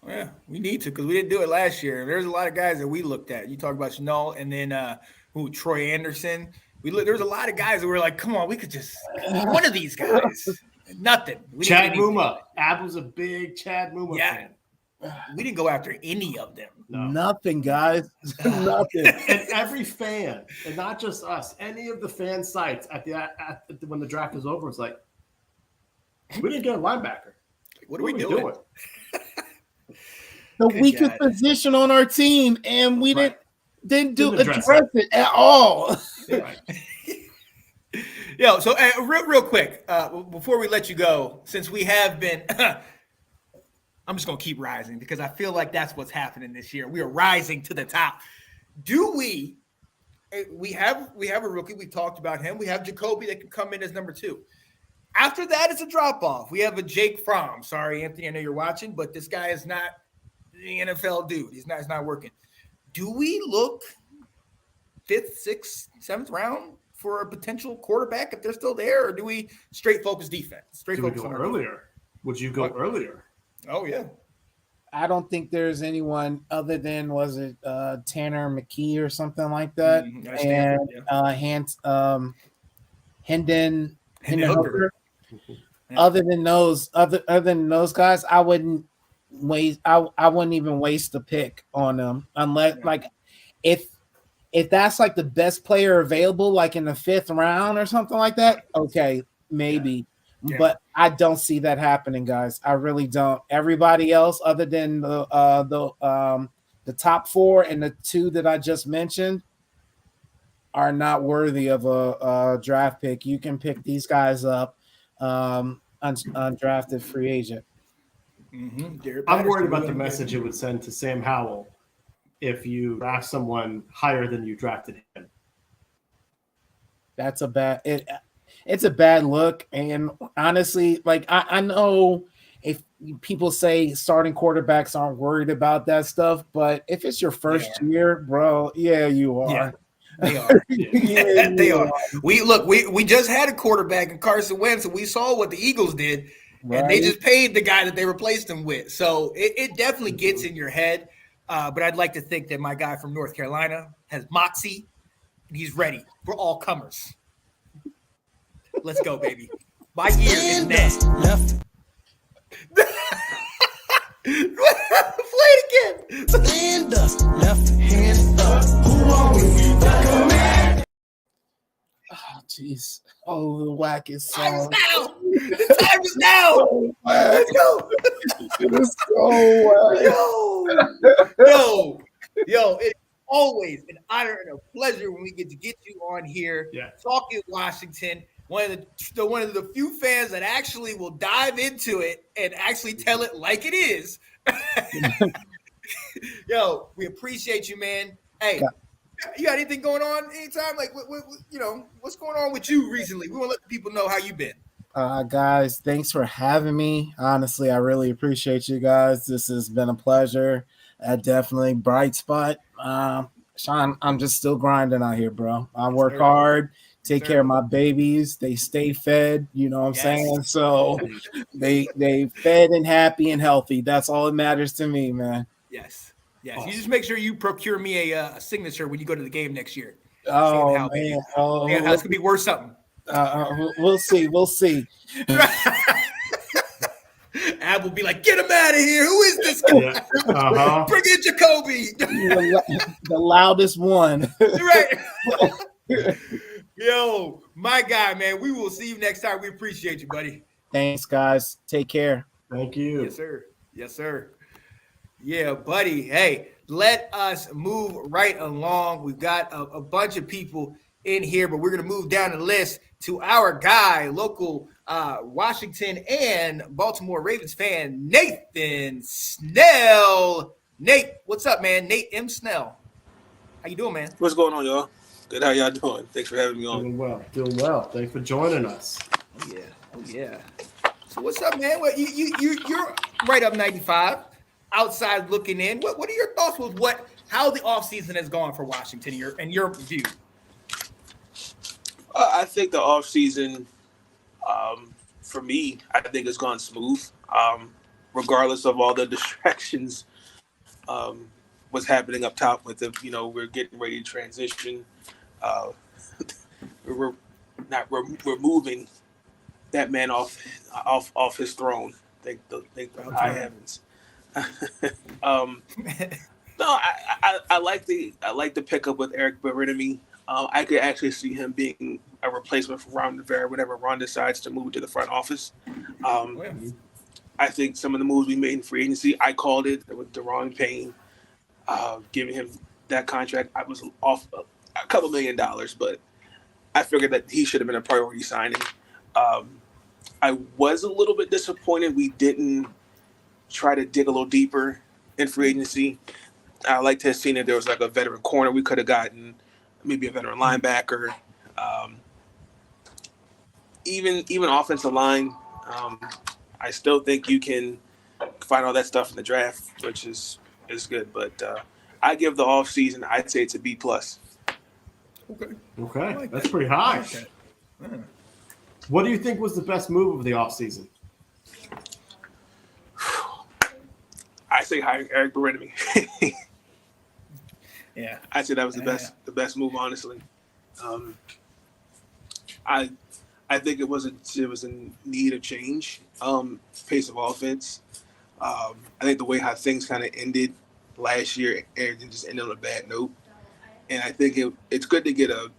S1: yeah, we need to because we didn't do it last year. There's a lot of guys that we looked at. You talk about Chanel, and then Troy Anderson. There's a lot of guys that were like, come on, we could just one of these guys. Nothing.
S2: Chad Muma. Ab was a big Chad Muma fan.
S1: We didn't go after any of them.
S3: No. Nothing, guys. Nothing.
S2: And every fan, and not just us, any of the fan sites when the draft is over, it's like, we didn't get a linebacker.
S1: What are we doing?
S3: The weakest position on our team, and we didn't address it at all.
S1: Right. Yo, so real quick, before we let you go, since we have been, I'm just gonna keep rising because I feel like that's what's happening this year. We are rising to the top. We have a rookie. We talked about him. We have Jacoby that can come in as number 2. After that, it's a drop off. We have a Jake Fromm. Sorry, Anthony, I know you're watching, but this guy is not the NFL dude. He's not working. Do we look 5th, 6th, 7th round for a potential quarterback if they're still there, or do we straight focus defense?
S2: Do we go earlier? Would you go earlier?
S1: Oh yeah.
S3: I don't think there's anyone other than Tanner McKee or something like that, and Hendon Hooker. Yeah. Other than those guys, I wouldn't waste. I wouldn't even waste a pick on them unless if that's like the best player available, like in the 5th round or something like that. Okay, maybe. Yeah. But I don't see that happening, guys. I really don't. Everybody else, other than the top 4 and the 2 that I just mentioned, are not worthy of a draft pick. You can pick these guys up, undrafted free agent.
S2: Mm-hmm. I'm worried about the message it would send to Sam Howell if you draft someone higher than you drafted him.
S3: That's it's a bad look. And honestly, like I know if people say starting quarterbacks aren't worried about that stuff, but if it's your first year, bro, you are.
S1: Yeah. They are. They are. We just had a quarterback in Carson Wentz, and we saw what the Eagles did, and they just paid the guy that they replaced him with. So it definitely gets in your head. But I'd like to think that my guy from North Carolina has moxie, and he's ready for all comers. Let's go, baby. My year is next. Play it again.
S4: Stand up, left hand up. Who are we?
S3: Oh, jeez. Oh, the whack is so.
S1: Time is now. The time is now.
S3: So
S1: let's go.
S3: Let's go.
S1: Yo, it's always an honor and a pleasure when we get to get you on here talking Washington. One of the few fans that actually will dive into it and actually tell it like it is. Yo, we appreciate you, man. Hey, you got anything going on anytime? Like, what's going on with you recently? We want to let the people know how you've been.
S3: Guys, thanks for having me. Honestly, I really appreciate you guys. This has been a pleasure. Definitely bright spot. Sean, I'm just still grinding out here, bro. I work hard. Take care of my babies. They stay fed. You know what I'm saying? So they fed and happy and healthy. That's all that matters to me, man.
S1: Yes. Awesome. You just make sure you procure me a signature when you go to the game next year.
S3: Oh, man.
S1: Oh, man, that's going to be worth something.
S3: We'll see. We'll see.
S1: Ab will be like, get him out of here. Who is this guy? Yeah. Bring in Jacoby.
S3: The loudest one.
S1: Right. Yo, my guy, man. We will see you next time. We appreciate you, buddy.
S3: Thanks, guys. Take care.
S2: Thank you.
S1: Yes, sir. Yeah, buddy. Hey, let us move right along. We've got a bunch of people in here, but we're going to move down the list to our guy, local Washington and Baltimore Ravens fan, Nathan Snell. Nate, what's up, man? Nate M. Snell. How you doing, man?
S5: What's going on, y'all? Good. How y'all doing? Thanks for having me on.
S2: Doing well. Thanks for joining us.
S1: Oh, yeah. So what's up, man? What you're right up 95, outside looking in. What are your thoughts with how the offseason has gone for Washington in your view?
S5: I think the offseason, for me, I think it's gone smooth, regardless of all the distractions. What's happening up top with we're getting ready to transition. We're moving that man off his throne. Thank the high heavens. No, I like the pickup with Eric Bienemy. I could actually see him being a replacement for Ron Rivera whenever Ron decides to move to the front office. I think some of the moves we made in free agency, I called it with Deron Payne, giving him that contract. I was off a couple $1 million, but I figured that he should have been a priority signing. I was a little bit disappointed we didn't try to dig a little deeper in free agency. I liked to have seen that there was like a veteran corner we could have gotten, maybe a veteran linebacker, even offensive line. I still think you can find all that stuff in the draft, which is good. But I give the offseason, I'd say it's a B+.
S2: Okay, like that's pretty high. Like that. Yeah. What do you think was the best move of the offseason?
S5: I say hiring Eric Bienemy.
S1: Yeah,
S5: I'd say that was the best move, honestly. I think it was in need of change. Pace of offense. I think the way how things kind of ended last year, everything just ended on a bad note. And I think it's good to get a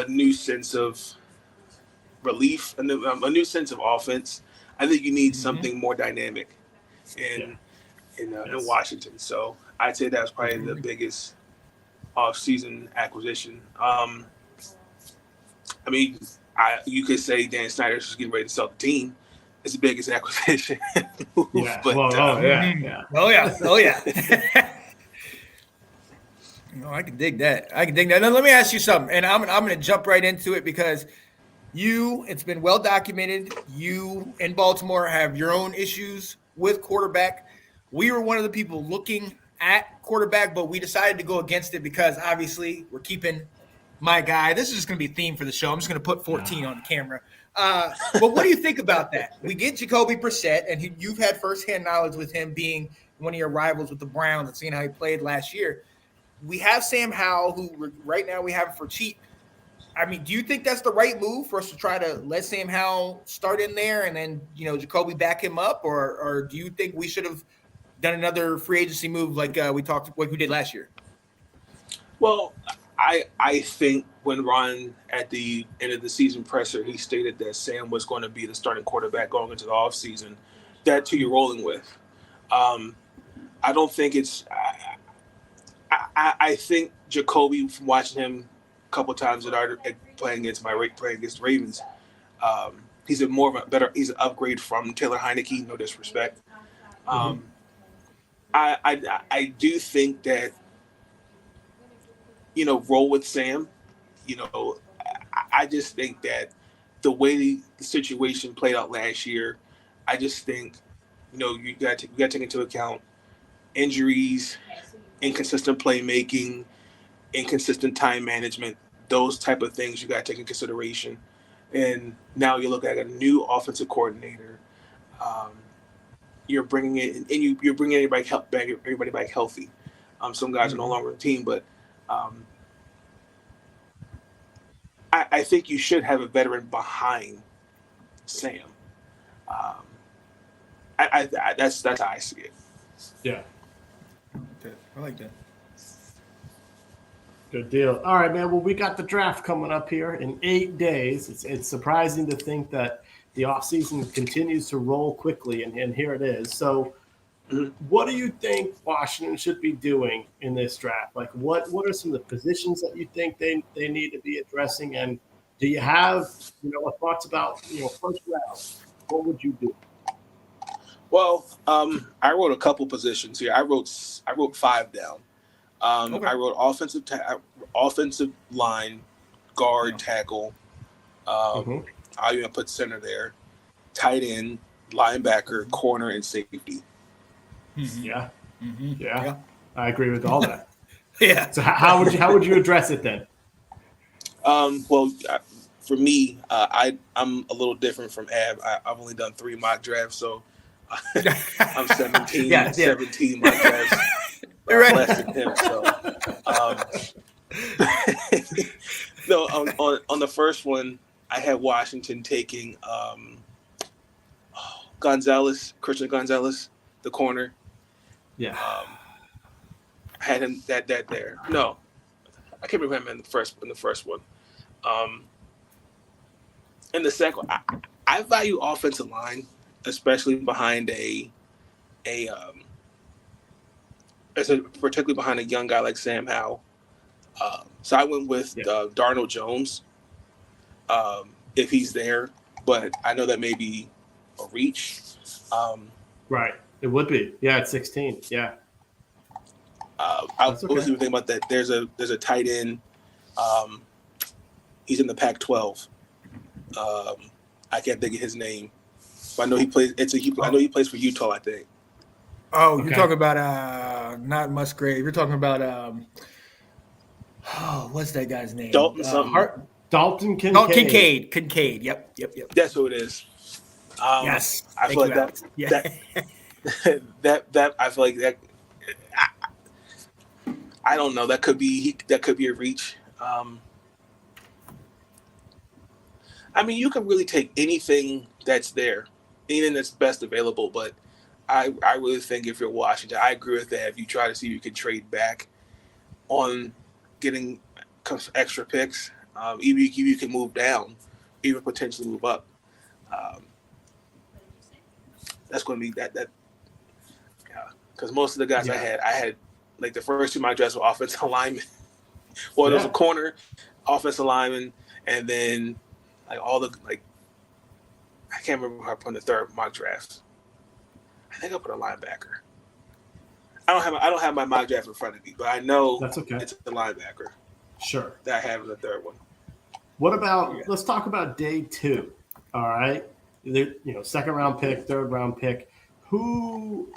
S5: new sense of relief, a new sense of offense. I think you need something more dynamic in Washington. So I'd say that was probably the biggest off-season acquisition. I mean, you could say Dan Snyder's just getting ready to sell the team. It's the biggest acquisition.
S2: Yeah.
S5: But,
S2: Oh
S1: yeah. No, I can dig that. Now, let me ask you something, and I'm going to jump right into it because it's been well documented. You in Baltimore have your own issues with quarterback. We were one of the people looking at quarterback, but we decided to go against it because obviously we're keeping my guy. This is just going to be a theme for the show. I'm just going to put 14 on the camera. But what do you think about that? We get Jacoby Brissett, and you've had firsthand knowledge with him being one of your rivals with the Browns and seeing how he played last year. We have Sam Howell, who right now we have for cheap. I mean, do you think that's the right move for us to try to let Sam Howell start in there and then, Jacoby back him up? Or do you think we should have done another free agency move like we did last year?
S5: Well, I think when Ron, at the end of the season presser, he stated that Sam was going to be the starting quarterback going into the offseason, that's who you're rolling with. I don't think it's I think Jacoby, from watching him a couple of times playing against the Ravens, he's an upgrade from Taylor Heineke, no disrespect. I do think that, roll with Sam. I just think that the way the situation played out last year, I just think, you got to take into account injuries, inconsistent playmaking, inconsistent time management, those type of things you got to take into consideration. And now you look at a new offensive coordinator. You're bringing it, and you're bringing everybody back healthy. Some guys are no longer on the team, but I think you should have a veteran behind Sam. That's how I see it.
S2: Yeah.
S1: Okay. I like that.
S2: Good deal. All right, man. Well, we got the draft coming up here in 8 days. It's surprising to think that the offseason continues to roll quickly, and here it is. So what do you think Washington should be doing in this draft? Like, what are some of the positions that you think they need to be addressing? And do you have, thoughts about, first round? What would you do?
S5: Well, I wrote a couple positions here. I wrote 5 down. Okay. I wrote offensive line, guard, tackle. I'll even put center there. tight end, linebacker, corner, and safety.
S2: Yeah.
S1: Mm-hmm.
S2: Yeah. I agree with all that.
S1: Yeah.
S2: So how would you address it then?
S5: Well, for me, I'm a little different from Ab. I've only done 3 mock drafts, so I'm 17 mock drafts less than him. So, no, on the first one, I had Washington taking Christian Gonzalez, the corner.
S2: Yeah.
S5: I had him that there. No, I can't remember him in the first one. In the second, I value offensive line, especially behind particularly behind a young guy like Sam Howell. So I went with Darnold Jones, if he's there, but I know that may be a reach.
S2: Right, it would be. Yeah, at 16. Yeah.
S5: I was even thinking about that. There's a tight end. He's in the Pac-12. I can't think of his name, but I know he plays. I know he plays for Utah, I think.
S1: Oh, you're talking about not Musgrave. You're talking about what's that guy's name?
S5: Dalton something.
S2: Dalton Kincaid.
S1: Oh, Kincaid. Yep.
S5: That's who it is.
S1: Yes,
S5: I feel like that. Yeah. that I feel like that. I don't know. That could be a reach. I mean, you can really take anything that's there, anything that's best available. But I really think if you're Washington, I agree with that. If you try to see if you can trade back on getting extra picks, even if you can move down, even potentially move up. That's going to be that. Because most of the guys I had like the first 2 mock drafts were offensive linemen. Well, there was a corner, offensive lineman, and then like all the I can't remember who I put in the third mock draft. I think I put a linebacker. I don't have my mock draft in front of me, but I know
S2: that's okay.
S5: It's the linebacker.
S2: Sure.
S5: That I have in the third one.
S2: What about? Let's talk about day 2. All right. Second round pick, third round pick. Who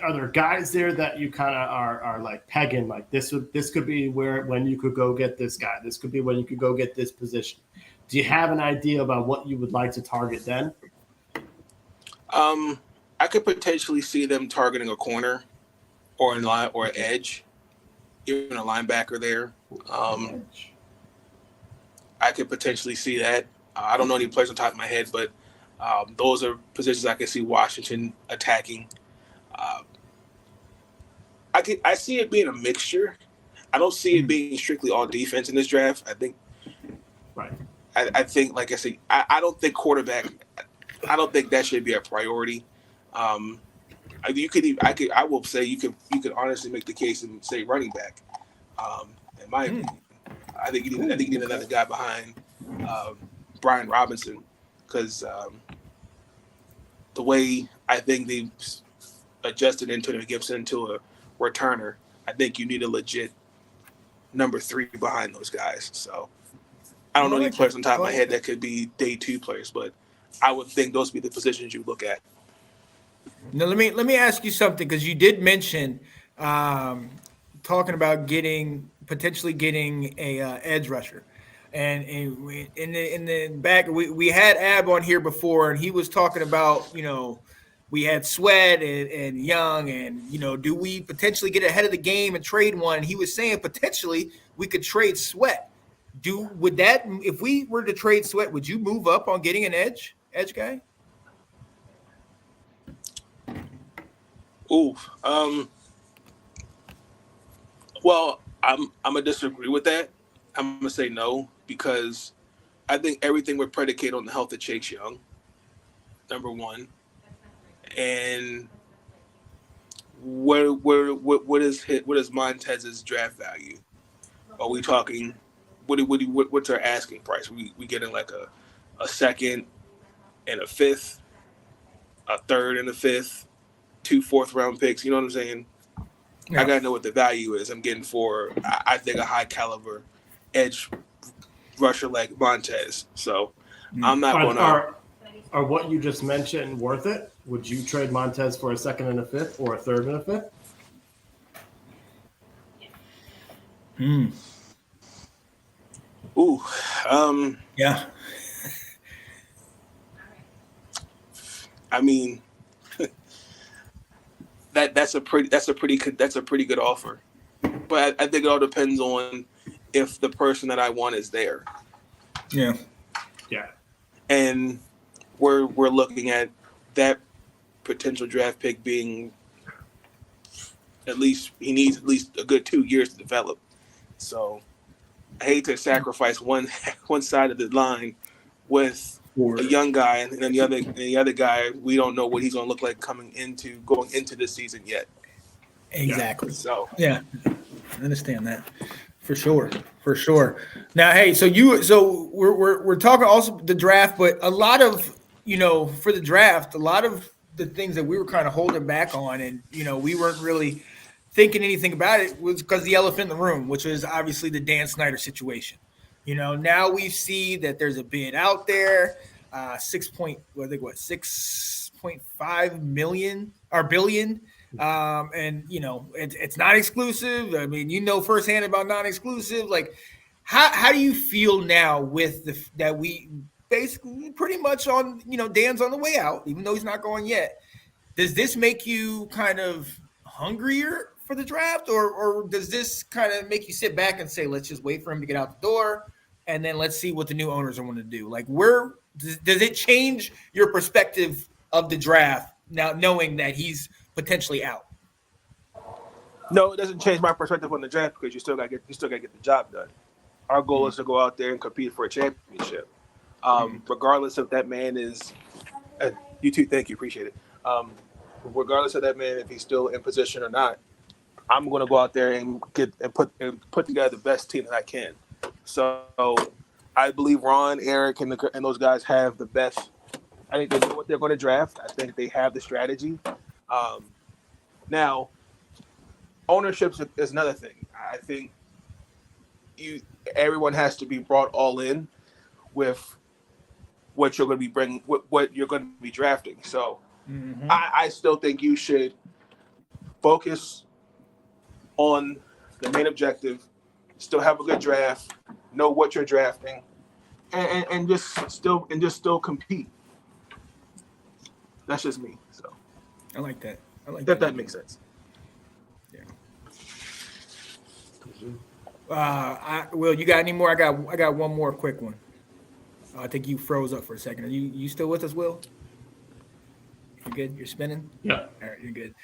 S2: are there guys there that you kind of are like pegging? Like this could be when you could go get this guy. This could be when you could go get this position. Do you have an idea about what you would like to target then?
S5: I could potentially see them targeting a corner or an edge, even a linebacker there. I could potentially see that. I don't know any players on top of my head, but those are positions I can see Washington attacking. I see it being a mixture. I don't see it being strictly all defense in this draft. I think,
S2: right.
S5: I think, like I said, I don't think quarterback. I don't think that should be a priority. I will say you could honestly make the case and say running back. In my opinion, I think you need another guy behind Brian Robinson, because the way I think they've adjusted Antonio Gibson into a returner, I think you need a legit number 3 behind those guys. So I don't know any players on top of my head that could be day 2 players, but I would think those would be the positions you look at.
S1: Now let me ask you something, because you did mention talking about potentially getting a edge rusher, and in the back we had Ab on here before, and he was talking about we had Sweat and Young, and do we potentially get ahead of the game and trade one? And he was saying potentially we could trade Sweat. If we were to trade Sweat, would you move up on getting an edge guy?
S5: Ooh, well, I'm gonna disagree with that. I'm gonna say no, because I think everything would predicate on the health of Chase Young, number 1, and what is Montez's draft value? Are we talking? What's our asking price? We getting like a second and a fifth, a third and a fifth, 2 4th-round picks. You know what I'm saying? Yeah. I gotta know what the value is I'm getting for, I think, a high caliber edge rusher like Montez. So I'm not going to.
S2: Are what you just mentioned worth it? Would you trade Montez for a second and a fifth or a third and a fifth?
S5: Ooh,
S1: yeah.
S5: I mean, that's a pretty good offer, but I think it all depends on if the person that I want is there.
S1: Yeah.
S5: And we're looking at that potential draft pick being he needs at least a good 2 years to develop. So I hate to sacrifice one side of the line with a young guy, and then the other guy, we don't know what he's going to look like going into this season yet.
S1: Exactly.
S5: So
S1: yeah, I understand that for sure. Now, hey, so we're talking also the draft, but a lot of for the draft, a lot of the things that we were kind of holding back on, and we weren't really thinking anything about it, was because the elephant in the room, which was obviously the Dan Snyder situation. Now we see that there's a bid out there, 6.5 million or billion. And it's not exclusive. I mean, firsthand about non-exclusive. Like, how do you feel now with that we basically pretty much on, Dan's on the way out, even though he's not going yet. Does this make you kind of hungrier for the draft, or does this kind of make you sit back and say, let's just wait for him to get out the door and then let's see what the new owners are going to do? Like, does it change your perspective of the draft now, knowing that he's potentially out?
S5: No, it doesn't change my perspective on the draft, because you still got to get the job done. Our goal is to go out there and compete for a championship, regardless if that man is. You too, thank you, appreciate it. Regardless of that man, if he's still in position or not, I'm going to go out there and put together the best team that I can. So I believe Ron, Eric, and those guys have the best. I think they know what they're going to draft. I think they have the strategy. Now, ownership is another thing. I think everyone has to be brought all in with what you're going to be bringing, what you're going to be drafting. So I still think you should focus on the main objective, still have a good draft, know what you're drafting, and just still compete. That's just me. So
S1: I like that.
S5: That makes sense.
S1: Yeah. Will, you got any more? I got one more quick one. I think you froze up for a second. Are you still with us, Will? You good? You're spinning?
S2: Yeah.
S1: All right, you're good.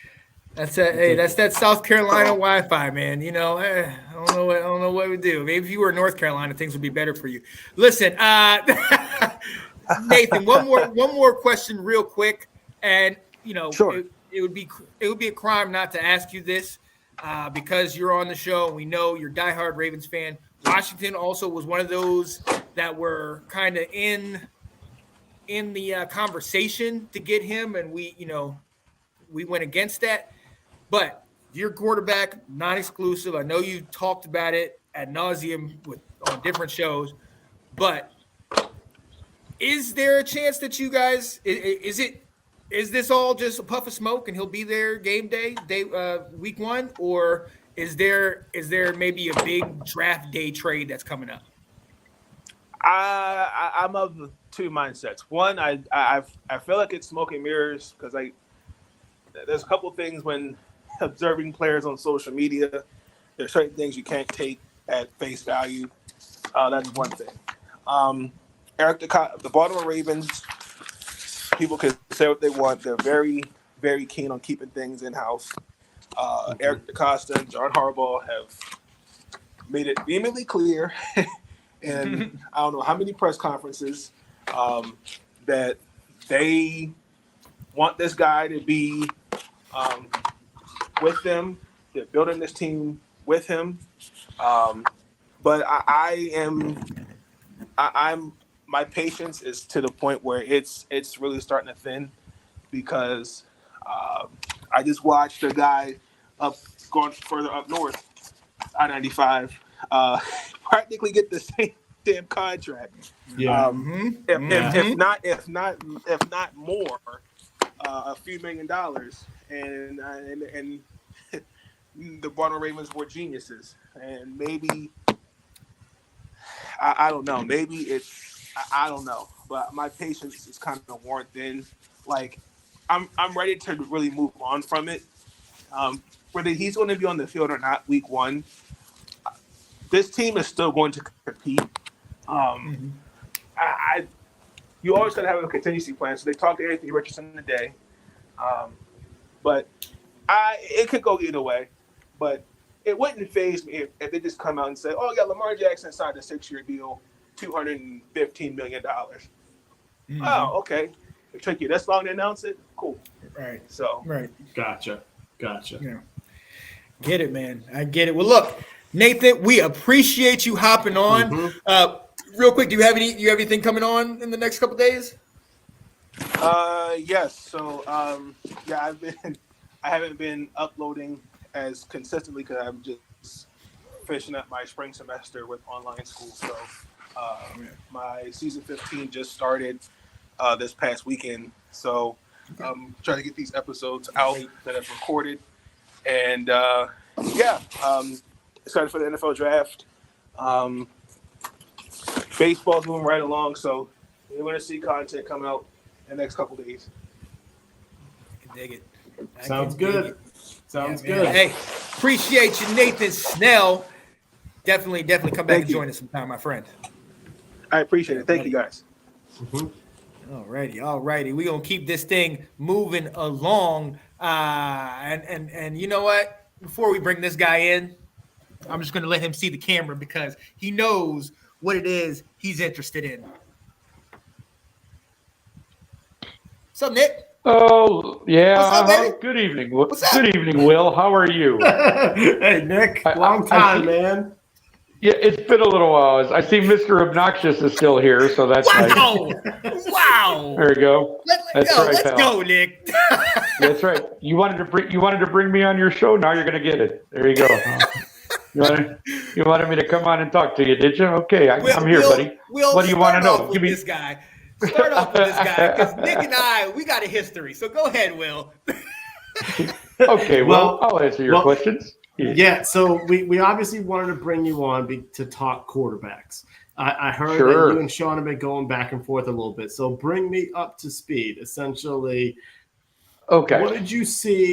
S1: That's that South Carolina Wi-Fi, man. I don't know what we do. Maybe if you were in North Carolina, things would be better for you. Listen, Nathan, one more question real quick. And
S5: sure.
S1: It would be a crime not to ask you this, because you're on the show and we know you're a diehard Ravens fan. Washington also was one of those that were kind of in the conversation to get him, and we went against that. But your quarterback, non-exclusive. I know you talked about it ad nauseum on different shows, but is there a chance that you guys is this all just a puff of smoke and he'll be there game day week one, or is there maybe a big draft day trade that's coming up?
S5: I'm of the two mindsets. One, I feel like it's smoke and mirrors, because there's a couple things when observing players on social media. There's certain things you can't take at face value. That's one thing. Eric, the Baltimore Ravens, people can say what they want. They're very, very keen on keeping things in-house. Eric DeCosta and John Harbaugh have made it vehemently clear and I don't know how many press conferences that they want this guy to be with them. They're building this team with him. But I'm my patience is to the point where it's really starting to thin, because I just watched a guy going further up north, I-95, practically get the goddamn contract.
S2: Yeah.
S5: If not more, a few $1 million, and the Baltimore Ravens were geniuses, and maybe I don't know, maybe it's I don't know, but my patience is kind of worn thin. Like I'm ready to really move on from it. Whether he's going to be on the field or not, week 1, this team is still going to compete. You always got to have a contingency plan. So they talked to Anthony Richardson today, but it could go either way. But it wouldn't faze me if they just come out and say, "Oh yeah, Lamar Jackson signed a 6-year deal, $215 million." Oh, okay. It took you this long to announce it. Cool.
S1: Right.
S5: So.
S1: Right.
S2: Gotcha.
S1: Yeah. Get it, man. I get it. Well, look, Nathan, we appreciate you hopping on. Real quick, do you have anything coming on in the next couple of days?
S5: Yes. So, I haven't been uploading as consistently because I'm just finishing up my spring semester with online school. So, my season 15 just started this past weekend. So, I'm trying to get these episodes out that I've recorded, and excited for the NFL draft. Baseball's moving right along, so you're going to see content come out in the next couple days.
S1: I can dig it.
S2: Sounds good. Sounds good.
S1: Hey, appreciate you, Nathan Snell. Definitely come back and join us sometime, my friend.
S5: I appreciate it. Thank you, guys.
S1: All righty. We're going to keep this thing moving along. And you know what? Before we bring this guy in, I'm just going to let him see the camera because he knows what it is he's interested in. What's up, Nick?
S6: Oh, yeah.
S1: What's up, baby?
S6: Good evening.
S1: What's up?
S6: Good evening, Will. How are you?
S2: Hey, Nick. Long time, man.
S6: Yeah, it's been a little while. I see Mr. Obnoxious is still here, so that's nice.
S1: Wow.
S6: There you go. Let's
S1: go, Nick.
S6: That's right. You wanted to bring me on your show. Now you're going to get it. There you go. You wanted me to come on and talk to you, did you? Okay, I'm here, buddy. What do you want to know?
S1: Give me this guy. Start off with this guy because Nick and I, we got a history. So go ahead, Will.
S6: Okay, well, I'll answer your questions.
S2: Yeah, so we obviously wanted to bring you on to talk quarterbacks. I heard that you and Sean have been going back and forth a little bit. So bring me up to speed, essentially.
S6: Okay.
S2: What did you see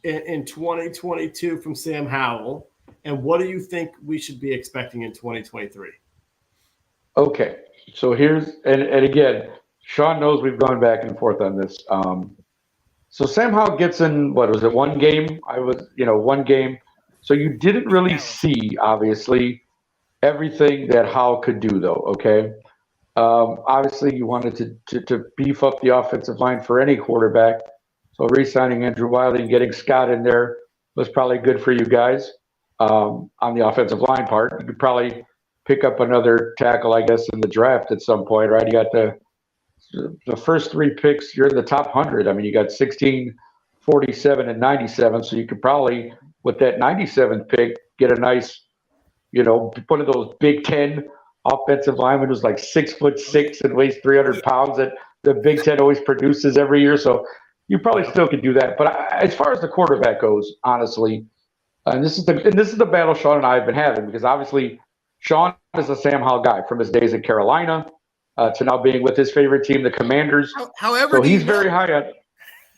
S2: in 2022 from Sam Howell, and what do you think we should be expecting in 2023?
S6: Okay, so here's and again, Sean knows we've gone back and forth on this. So Sam Howell gets in, what was it, one game? One game. So you didn't really see, obviously, everything that Howell could do, though, okay? Obviously, you wanted to beef up the offensive line for any quarterback. So re-signing Andrew Wiley and getting Scott in there was probably good for you guys on the offensive line part. You could probably pick up another tackle, I guess, in the draft at some point, right? You got the first 3 picks, you're in the top 100. I mean, you got 16, 47, and 97. So you could probably, with that 97th pick, get a nice, one of those Big Ten offensive linemen who's like 6'6" and weighs 300 pounds that the Big Ten always produces every year. So you probably still could do that. But as far as the quarterback goes, honestly, and this is the battle Sean and I have been having, because obviously Sean is a Sam Howell guy from his days in Carolina. To now being with his favorite team, the Commanders.
S1: However,
S6: so he's very high on.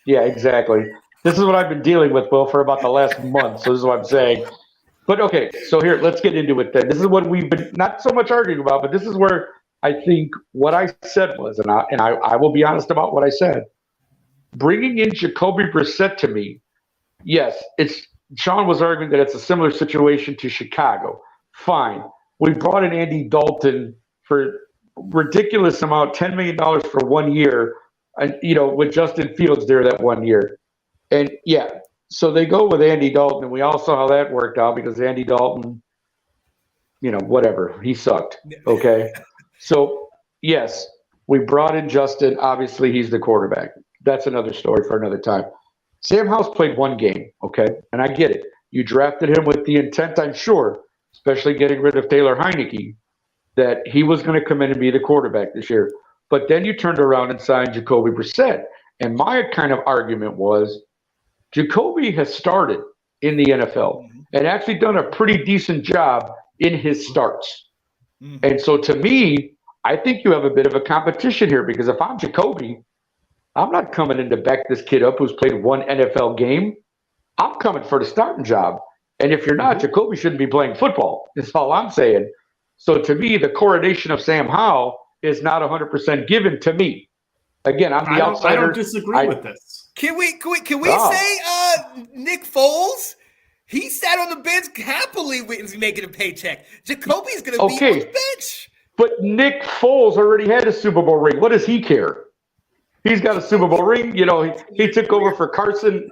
S6: Yeah, exactly. This is what I've been dealing with, Will, for about the last month. So this is what I'm saying. But okay, so here, let's get into it then. This is what we've been not so much arguing about, but this is where I think what I said was, and I will be honest about what I said. Bringing in Jacoby Brissett to me, yes, Sean was arguing that it's a similar situation to Chicago. Fine. We brought in Andy Dalton for ridiculous amount, $10 million for 1 year, and with Justin Fields there that 1 year. And yeah, so they go with Andy Dalton, and we all saw how that worked out because Andy Dalton, whatever, he sucked. Okay. So yes, we brought in Justin. Obviously, he's the quarterback. That's another story for another time. Sam Howell's played 1 game, okay? And I get it. You drafted him with the intent, I'm sure, especially getting rid of Taylor Heineke, that he was going to come in and be the quarterback this year. But then you turned around and signed Jacoby Brissett. And my kind of argument was Jacoby has started in the NFL and actually done a pretty decent job in his starts. And so to me, I think you have a bit of a competition here because if I'm Jacoby, I'm not coming in to back this kid up who's played one NFL game. I'm coming for the starting job. And if you're not, Jacoby shouldn't be playing football. That's all I'm saying. So to me, the coronation of Sam Howell is not 100% given to me. Again, I'm the outsider.
S2: I don't disagree with this.
S1: Can we say Nick Foles? He sat on the bench happily making a paycheck. Jacoby's going to be on the bench.
S6: But Nick Foles already had a Super Bowl ring. What does he care? He's got a Super Bowl ring. You know, he took over for Carson,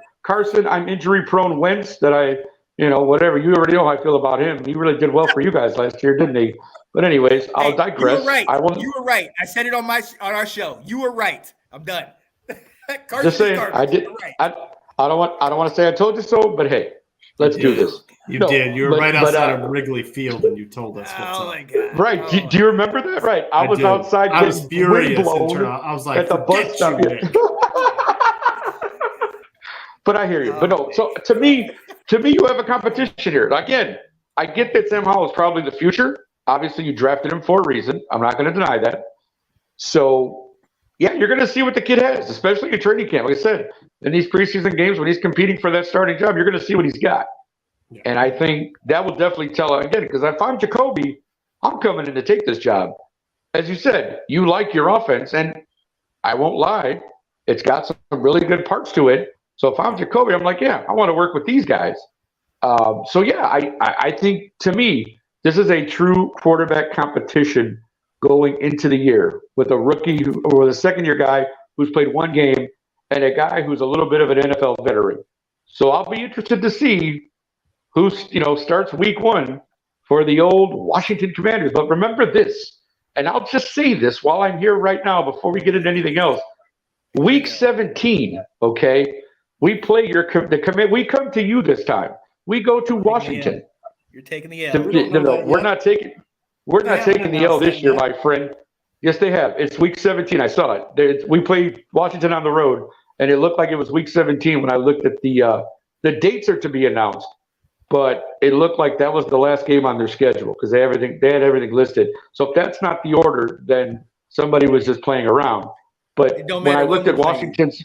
S6: I'm injury-prone Wentz that whatever. You already know how I feel about him. He really did well for you guys last year, didn't he? But anyways, I'll digress.
S1: You were right. You were right. I said it on our show. You were right. I'm done.
S6: Just saying, I did. Right. I don't want to say I told you so, but hey, let's do this.
S2: You did. You were right outside of Wrigley Field, and you told us what's up.
S1: My God.
S6: Right. Do you remember that? Right. I was outside.
S2: I was furious.
S6: I
S2: was like,
S6: at the bus stop. But I hear you. But no. So to me, you have a competition here. Again, I get that Sam Howell is probably the future. Obviously, you drafted him for a reason. I'm not going to deny that. So, yeah, you're going to see what the kid has, especially in training camp. Like I said, in these preseason games, when he's competing for that starting job, you're going to see what he's got. Yeah. And I think that will definitely tell, again, because if I'm Jacoby, I'm coming in to take this job. As you said, you like your offense, and I won't lie, it's got some really good parts to it. So if I'm Jacoby, I'm like, yeah, I want to work with these guys. I think, to me, this is a true quarterback competition going into the year with a rookie or the second-year guy who's played one game and a guy who's a little bit of an NFL veteran. So I'll be interested to see who starts week one for the old Washington Commanders. But remember this, and I'll just say this while I'm here right now before we get into anything else. Week 17, okay, we play the command. We come to you this time. We go to Washington.
S1: You're taking the L.
S6: No, we're not taking the L this year, my friend. Yes, they have. It's week 17. I saw it. We played Washington on the road, and it looked like it was week 17 when I looked at the dates are to be announced, but it looked like that was the last game on their schedule because they had everything listed. So if that's not the order, then somebody was just playing around. But when I looked at Washington's,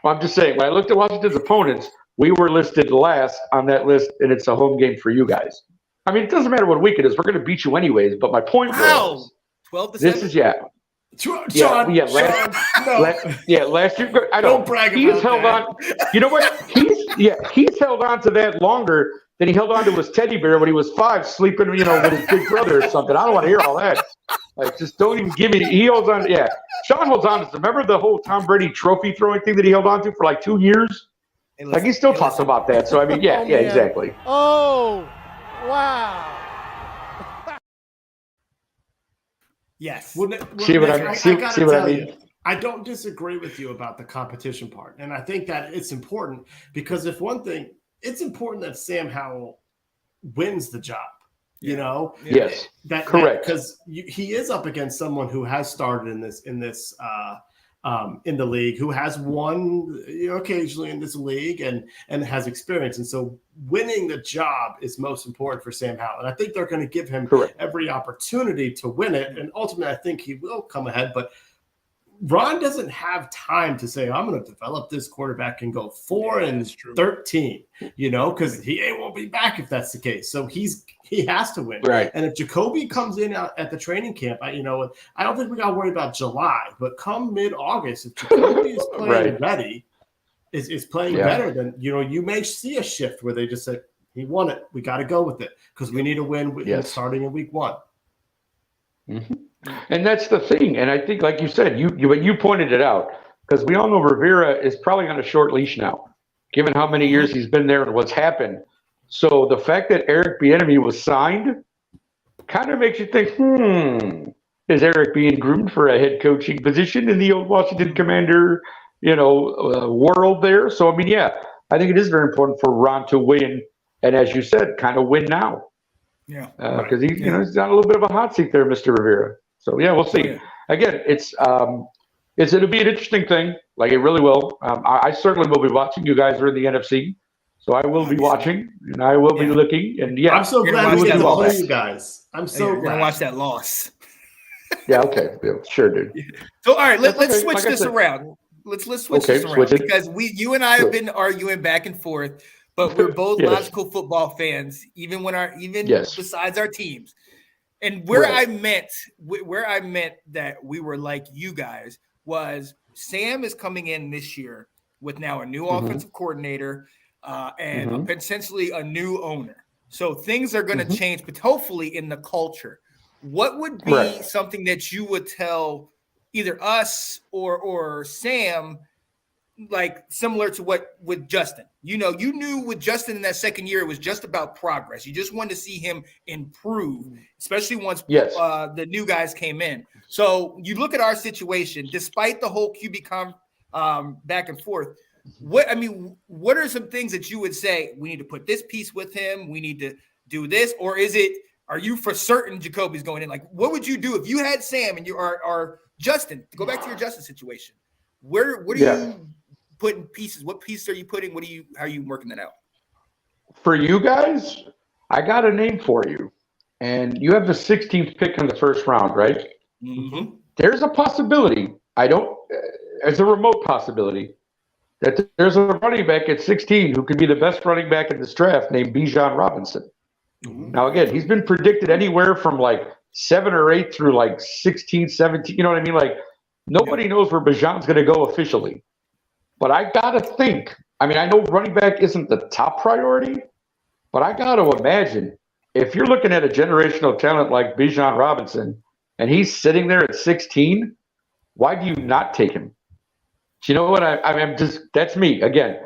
S6: I'm just saying, when I looked at Washington's opponents, we were listed last on that list, and it's a home game for you guys. I mean, it doesn't matter what week it is. We're going to beat you anyways. But my point was,
S1: 12 to 7.
S6: This is last year. I
S2: don't brag about
S6: he's held
S2: that.
S6: on. You know what? He's held on to that longer than he held on to his teddy bear when he was 5, sleeping, with his big brother or something. I don't want to hear all that. Like, just don't even give me. He holds on. Yeah, Sean holds on to. Remember the whole Tom Brady trophy throwing thing that he held on to for like 2 years? He still talks about that. So I mean, exactly.
S4: Oh, wow.
S1: Yes.
S6: See what I mean?
S2: I don't disagree with you about the competition part, and I think that it's important because it's important that Sam Howell wins the job.
S6: Yes, correct.
S2: Because he is up against someone who has started in the league, who has won occasionally in this league and has experience. And so winning the job is most important for Sam Howell. And I think they're going to give him every opportunity to win it. And ultimately, I think he will come ahead. But Ron doesn't have time to say, I'm going to develop this quarterback and go 4-13, because he won't be back if that's the case. So he has to win.
S6: Right.
S2: And if Jacoby comes in at the training camp, I don't think we got to worry about July, but come mid-August, if Jacoby is playing ready, is playing better, then, you may see a shift where they just say, he won it. We got to go with it because we need to win starting in week 1.
S6: Mm-hmm. And that's the thing. And I think, like you said, you pointed it out, because we all know Rivera is probably on a short leash now, given how many years he's been there and what's happened. So the fact that Eric Bienemy was signed kind of makes you think, is Eric being groomed for a head coaching position in the old Washington Commander, world there? So, I mean, I think it is very important for Ron to win. And as you said, kind of win now.
S1: Yeah.
S6: Because he's got a little bit of a hot seat there, Mr. Rivera. So yeah, we'll see. Again, it'll be an interesting thing. Like it really will. I certainly will be watching. You guys are in the NFC, so I will be watching and I will be looking. And yeah,
S2: I'm so glad we get to play you guys. I'm so glad.
S1: Gonna watch that loss.
S6: Yeah. Okay. Yeah, sure, dude.
S1: So all right, let's switch this around. Let's switch this around because you and I have been arguing back and forth, but we're both logical football fans, even besides our teams. And where I meant that we were like you guys was Sam is coming in this year with now a new offensive coordinator and potentially a new owner. So things are going to change, but hopefully in the culture. What would be something that you would tell either us or Sam, like similar to what with Justin? You knew with Justin in that second year, it was just about progress. You just wanted to see him improve, especially once the new guys came in. So you look at our situation, despite the whole QB back and forth. What are some things that you would say we need to put this piece with him? We need to do this, or are you for certain Jacoby's going in? Like, what would you do if you had Sam and you are Justin? To go back to your Justin situation, what are you putting pieces? What piece are you putting? How are you working that out?
S6: For you guys, I got a name for you, and you have the 16th pick in the first round, right?
S1: Mm-hmm.
S6: There's a possibility. There's a remote possibility that there's a running back at 16 who could be the best running back in this draft named Bijan Robinson. Mm-hmm. Now, again, he's been predicted anywhere from like 7 or 8 through like 16, 17. You know what I mean? Like nobody knows where Bijan's going to go officially. But I got to think, I know running back isn't the top priority, but I got to imagine if you're looking at a generational talent like Bijan Robinson and he's sitting there at 16, why do you not take him? Do you know what I'm just, that's me. Again,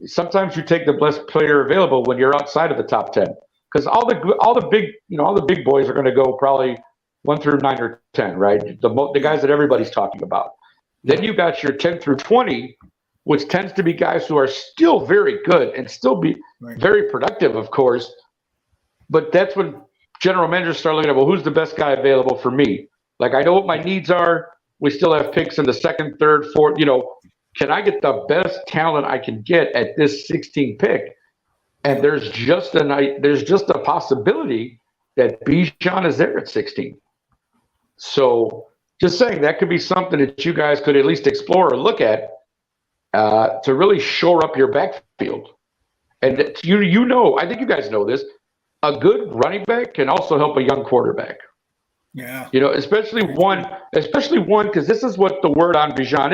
S6: sometimes you take the best player available when you're outside of the top 10 because all the big boys are going to go probably 1 through 9 or 10, right? The guys that everybody's talking about. Then you got your 10 through 20, which tends to be guys who are still very good and still be very productive, of course. But that's when general managers start looking at, well, who's the best guy available for me? Like, I know what my needs are. We still have picks in the 2nd, 3rd, 4th. Can I get the best talent I can get at this 16th pick? And there's just a possibility that Bijan is there at 16. So just saying that could be something that you guys could at least explore or look at to really shore up your backfield. And I think you guys know this, a good running back can also help a young quarterback.
S1: Yeah.
S6: Especially one, because this is what the word on Bijan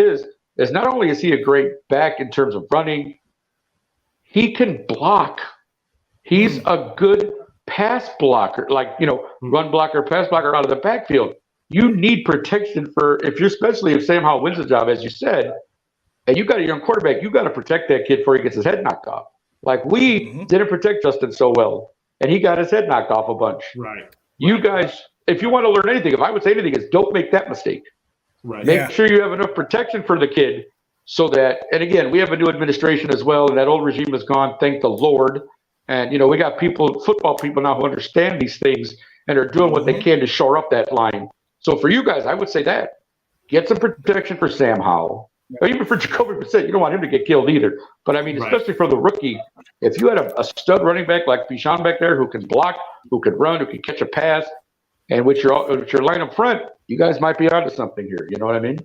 S6: is not only is he a great back in terms of running, he can block. He's a good pass blocker, run blocker, pass blocker out of the backfield. You need protection especially if Sam Howell wins the job, as you said, and you got a young quarterback, you got to protect that kid before he gets his head knocked off. Like we didn't protect Justin so well, and he got his head knocked off a bunch.
S2: Right.
S6: You guys, if you want to learn anything, if I would say anything, is don't make that mistake.
S2: Right.
S6: Make sure you have enough protection for the kid so that, and again, we have a new administration as well, and that old regime is gone, thank the Lord. And, we got football people now who understand these things and are doing what they can to shore up that line. So for you guys, I would say that. Get some protection for Sam Howell. Or even for Jacoby Brissett, you don't want him to get killed either. But, especially for the rookie, if you had a stud running back like Bijan back there who can block, who can run, who can catch a pass, and with your line up front, you guys might be onto something here. You know what I mean?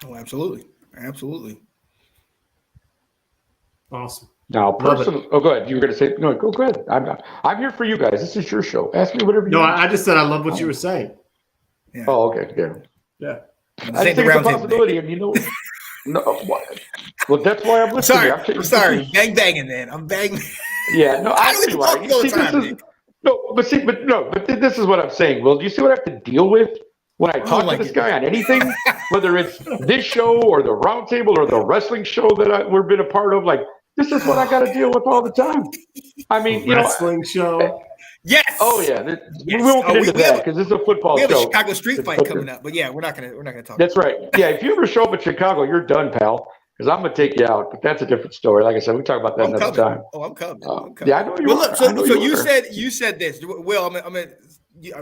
S1: Oh, absolutely. Absolutely.
S2: Awesome.
S6: Now, go ahead. You were going to say, no, go ahead. I'm here for you guys. This is your show. Ask me whatever you want.
S2: No, I just said I love what you were saying.
S1: Yeah.
S6: Oh, okay. Yeah.
S2: Yeah.
S6: I think it's a possibility. No, well, that's why I'm listening.
S1: I'm sorry. Bang banging, man. I'm banging.
S6: Yeah, no, I see why. But this is what I'm saying. Well, do you see what I have to deal with when I talk to this guy on anything, whether it's this show or the roundtable or the wrestling show that we've been a part of? Like, this is what I got to deal with all the time.
S2: Wrestling show.
S1: Yes.
S6: Oh yeah. We won't get into that because this is a football show.
S1: We have a Chicago street fight coming up, but yeah, we're not gonna talk.
S6: That's right. Yeah, if you ever show up in Chicago, you're done, pal. because I'm gonna take you out, but that's a different story. Like I said, we talk about that another time.
S1: Oh, I'm coming.
S6: Yeah, I know you.
S1: Well, look, so you
S6: are.
S1: said this. Will, I'm gonna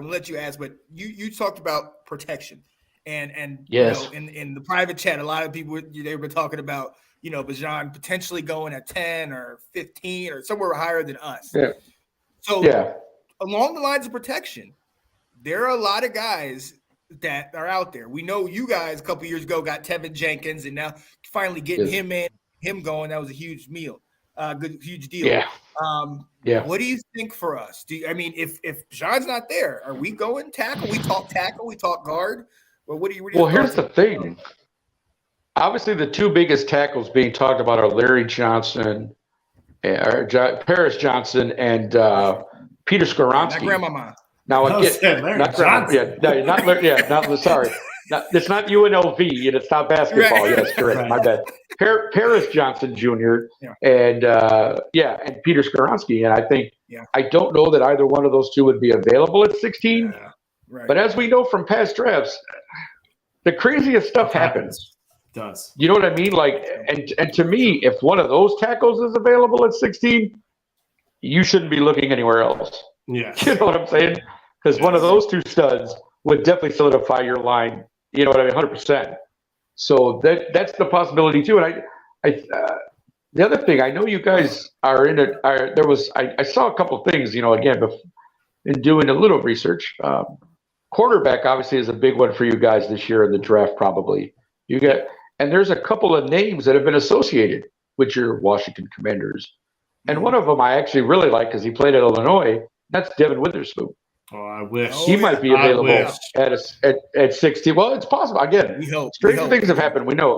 S1: let you ask, but you talked about protection, and
S6: yes,
S1: in the private chat, a lot of people they were talking about Bijan potentially going at 10 or 15 or somewhere higher than us.
S6: Yeah.
S1: So along the lines of protection, there are a lot of guys that are out there. We know you guys a couple years ago got Tevin Jenkins, and now finally getting him going. That was a huge deal.
S6: Yeah.
S1: What do you think for us? If Bijan's not there, are we going tackle? We talk guard. Well,
S6: here's the thing. Obviously, the two biggest tackles being talked about are Larry Johnson, Paris Johnson, and Peter Skoronski.
S1: Not grandmama.
S6: Now again, not Johnson. Sorry. It's not UNLV, and it's not basketball. Right. Yes, correct. Right. My bad. Paris Johnson Jr. And Peter Skoronski. And I think I don't know that either one of those two would be available at 16. Yeah. Right. But as we know from past drafts, the craziest stuff happens.
S2: It does.
S6: You know what I mean? Like, and to me, if one of those tackles is available at 16, you shouldn't be looking anywhere else.
S2: Yeah.
S6: You know what I'm saying? Because one of those two studs would definitely solidify your line. You know what I mean? 100%. So that's the possibility too. And the other thing, I know you guys are in it. I saw a couple of things. Again, in doing a little research, quarterback obviously is a big one for you guys this year in the draft. Probably and there's a couple of names that have been associated with your Washington Commanders, and one of them I actually really like because he played at Illinois. That's Devin Witherspoon.
S2: Oh, I wish
S6: he might be available at 60. Well, it's possible. Again, strange things have happened. We know,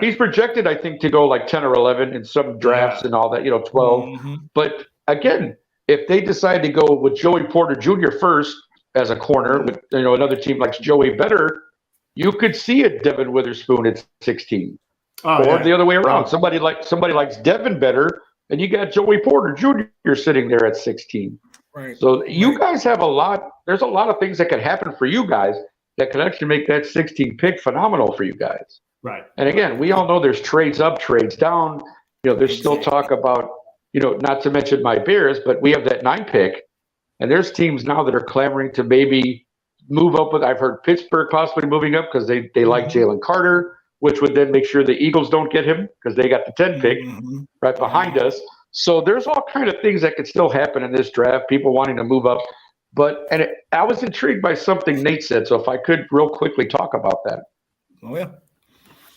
S6: he's projected, I think, to go like 10 or 11 in some drafts and all that. 12. Mm-hmm. But again, if they decide to go with Joey Porter Jr. first as a corner, with another team likes Joey better, you could see a Devin Witherspoon at 16, or the other way around. Somebody likes Devin better, and you got Joey Porter Jr. sitting there at 16. Right. So you guys have there's a lot of things that can happen for you guys that could actually make that 16 pick phenomenal for you guys.
S2: Right.
S6: And again, we all know there's trades up, trades down. There's still talk about, not to mention my Bears, but we have that 9 pick. And there's teams now that are clamoring to maybe move up with, I've heard Pittsburgh possibly moving up because they like Jalen Carter, which would then make sure the Eagles don't get him because they got the 10 pick right behind us. So there's all kind of things that could still happen in this draft, people wanting to move up. I was intrigued by something Nate said, so if I could real quickly talk about that.
S1: Oh, yeah.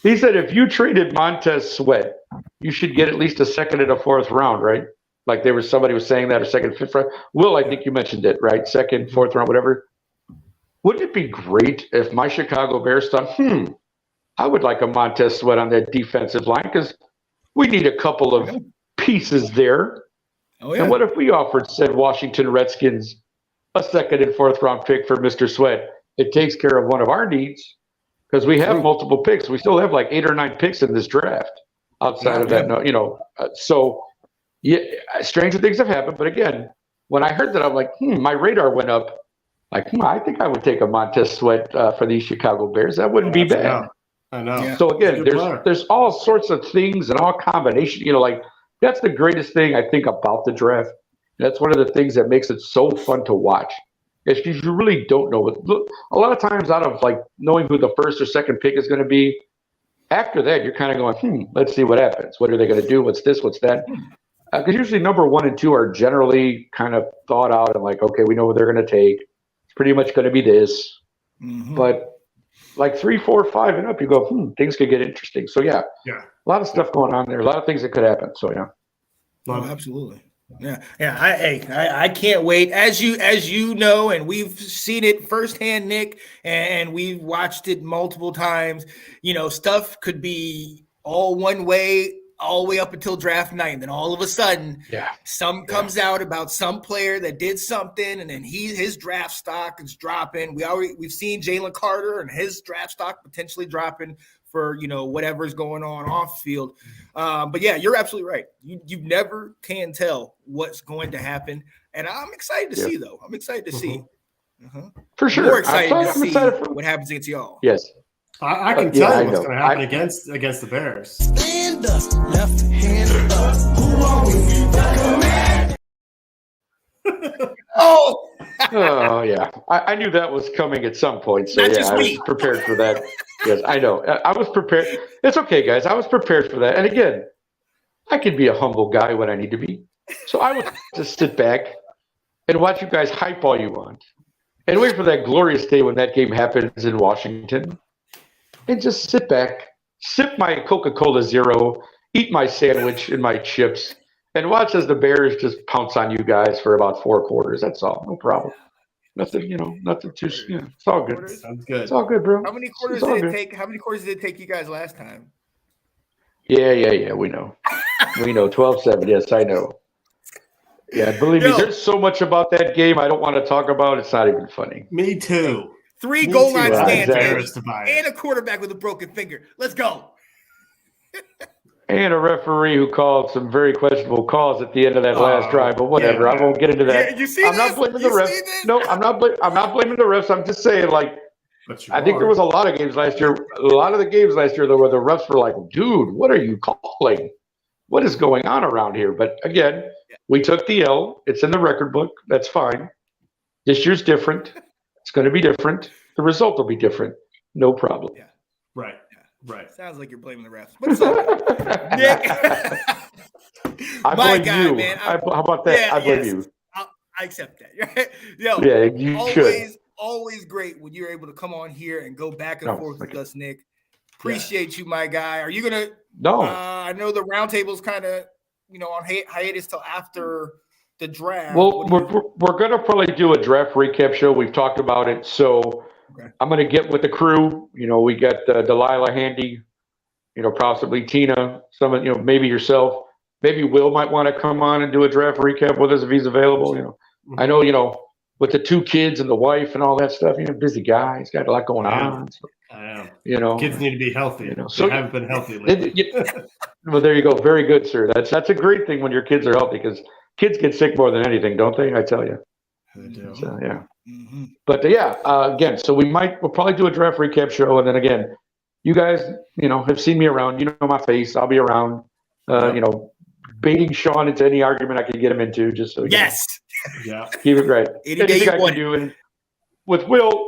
S6: He said if you traded Montez Sweat, you should get at least a second and a fourth round, right? Like somebody was saying that, or second, fifth round. Will, I think you mentioned it, right? Second, fourth round, whatever. Wouldn't it be great if my Chicago Bears thought, I would like a Montez Sweat on that defensive line because we need a couple of pieces there. Oh, yeah. And what if we offered said Washington Redskins a second and fourth round pick for Mr. Sweat? It takes care of one of our needs because we have multiple picks. We still have like 8 or 9 picks in this draft outside of that. Stranger things have happened. But again, when I heard that, I'm like, my radar went up. Like, I think I would take a Montez Sweat for these Chicago Bears. That wouldn't be bad.
S2: I know. Yeah.
S6: So again, there's all sorts of things and all combinations. That's the greatest thing I think about the draft. That's one of the things that makes it so fun to watch. Is because you really don't know. A lot of times, out of knowing who the first or second pick is going to be, after that you're kind of going, let's see what happens. What are they going to do? What's this? What's that? Because usually number 1 and 2 are generally kind of thought out and okay, we know what they're going to take. It's pretty much going to be this. Mm-hmm. But 3, 4, 5 and up, you go, things could get interesting. So yeah, a lot of stuff going on there, a lot of things that could happen. So yeah.
S1: Oh, absolutely. Yeah. I can't wait. As you know, and we've seen it firsthand, Nick, and we've watched it multiple times. Stuff could be all one way all the way up until draft night. And then all of a sudden, some comes out about some player that did something, and then his draft stock is dropping. We've seen Jalen Carter and his draft stock potentially dropping for whatever's going on off field. But yeah, you're absolutely right. You never can tell what's going to happen, and I'm excited to see though. I'm excited to see.
S6: For sure.
S1: More excited to see what happens against y'all.
S6: Yes.
S2: I can tell you what's going to happen against the Bears.
S4: Stand up, left hand up. Who are we?
S1: Oh,
S6: yeah. I knew that was coming at some point. So yeah, I was prepared for that. Yes, I know. I was prepared. It's okay, guys. I was prepared for that. And again, I can be a humble guy when I need to be. So I would just sit back and watch you guys hype all you want. And wait for that glorious day when that game happens in Washington. And just sit back, sip my Coca-Cola Zero, eat my sandwich and my chips, and watch as the Bears just pounce on you guys for about 4 quarters. That's all. No problem. Nothing, nothing too. Yeah, it's all good.
S2: Sounds good.
S6: It's all good, bro.
S1: How many quarters did it take? How many quarters did it take you guys last time?
S6: Yeah. We know. We know. 12-7. Yes, I know. Yeah, believe me, there's so much about that game I don't want to talk about. It's not even funny.
S2: Me too.
S1: 3 goal line stands
S6: exactly.
S1: and a quarterback with a broken finger. Let's go.
S6: And a referee who called some very questionable calls at the end of that last drive, but whatever. I won't get into that.
S1: Yeah, you see
S6: I'm not blaming the refs. No, I'm not blaming the refs. I'm just saying, like, I think there was a lot of games last year. A lot of the games last year, though, where the refs were like, "Dude, what are you calling? What is going on around here?" But again, we took the L. It's in the record book. That's fine. This year's different. It's going to be different. The result will be different. No problem.
S1: Yeah.
S2: Right. Right.
S1: Sounds like you're blaming the refs. But it's all good. Nick.
S6: I blame you. Man. How about that?
S1: Yeah,
S6: I blame you.
S1: I accept that. Yo,
S6: yeah, you
S1: always great when you're able to come on here and go back and forth with us, Nick. Appreciate you, my guy. Are you gonna?
S6: No.
S1: I know the roundtable's kind of, on hiatus till after the draft.
S6: Well, we're gonna probably do a draft recap show. We've talked about it, so I'm gonna get with the crew. We got Delilah handy. Possibly Tina. Maybe yourself. Maybe Will might want to come on and do a draft recap with us if he's available. I know. With the 2 kids and the wife and all that stuff, busy guy. He's got a lot going on. So,
S2: I know. Kids need to be healthy.
S6: So
S2: they haven't been healthy lately.
S6: Well, there you go. Very good, sir. That's a great thing when your kids are healthy, because kids get sick more than anything, don't they? I tell you.
S2: They do.
S6: So, yeah. Mm-hmm. But again, so we'll probably do a draft recap show, and then again, you guys, have seen me around. You know my face. I'll be around. Baiting Sean into any argument I can get him into, just so keep it right. Anything I can do, and with Will,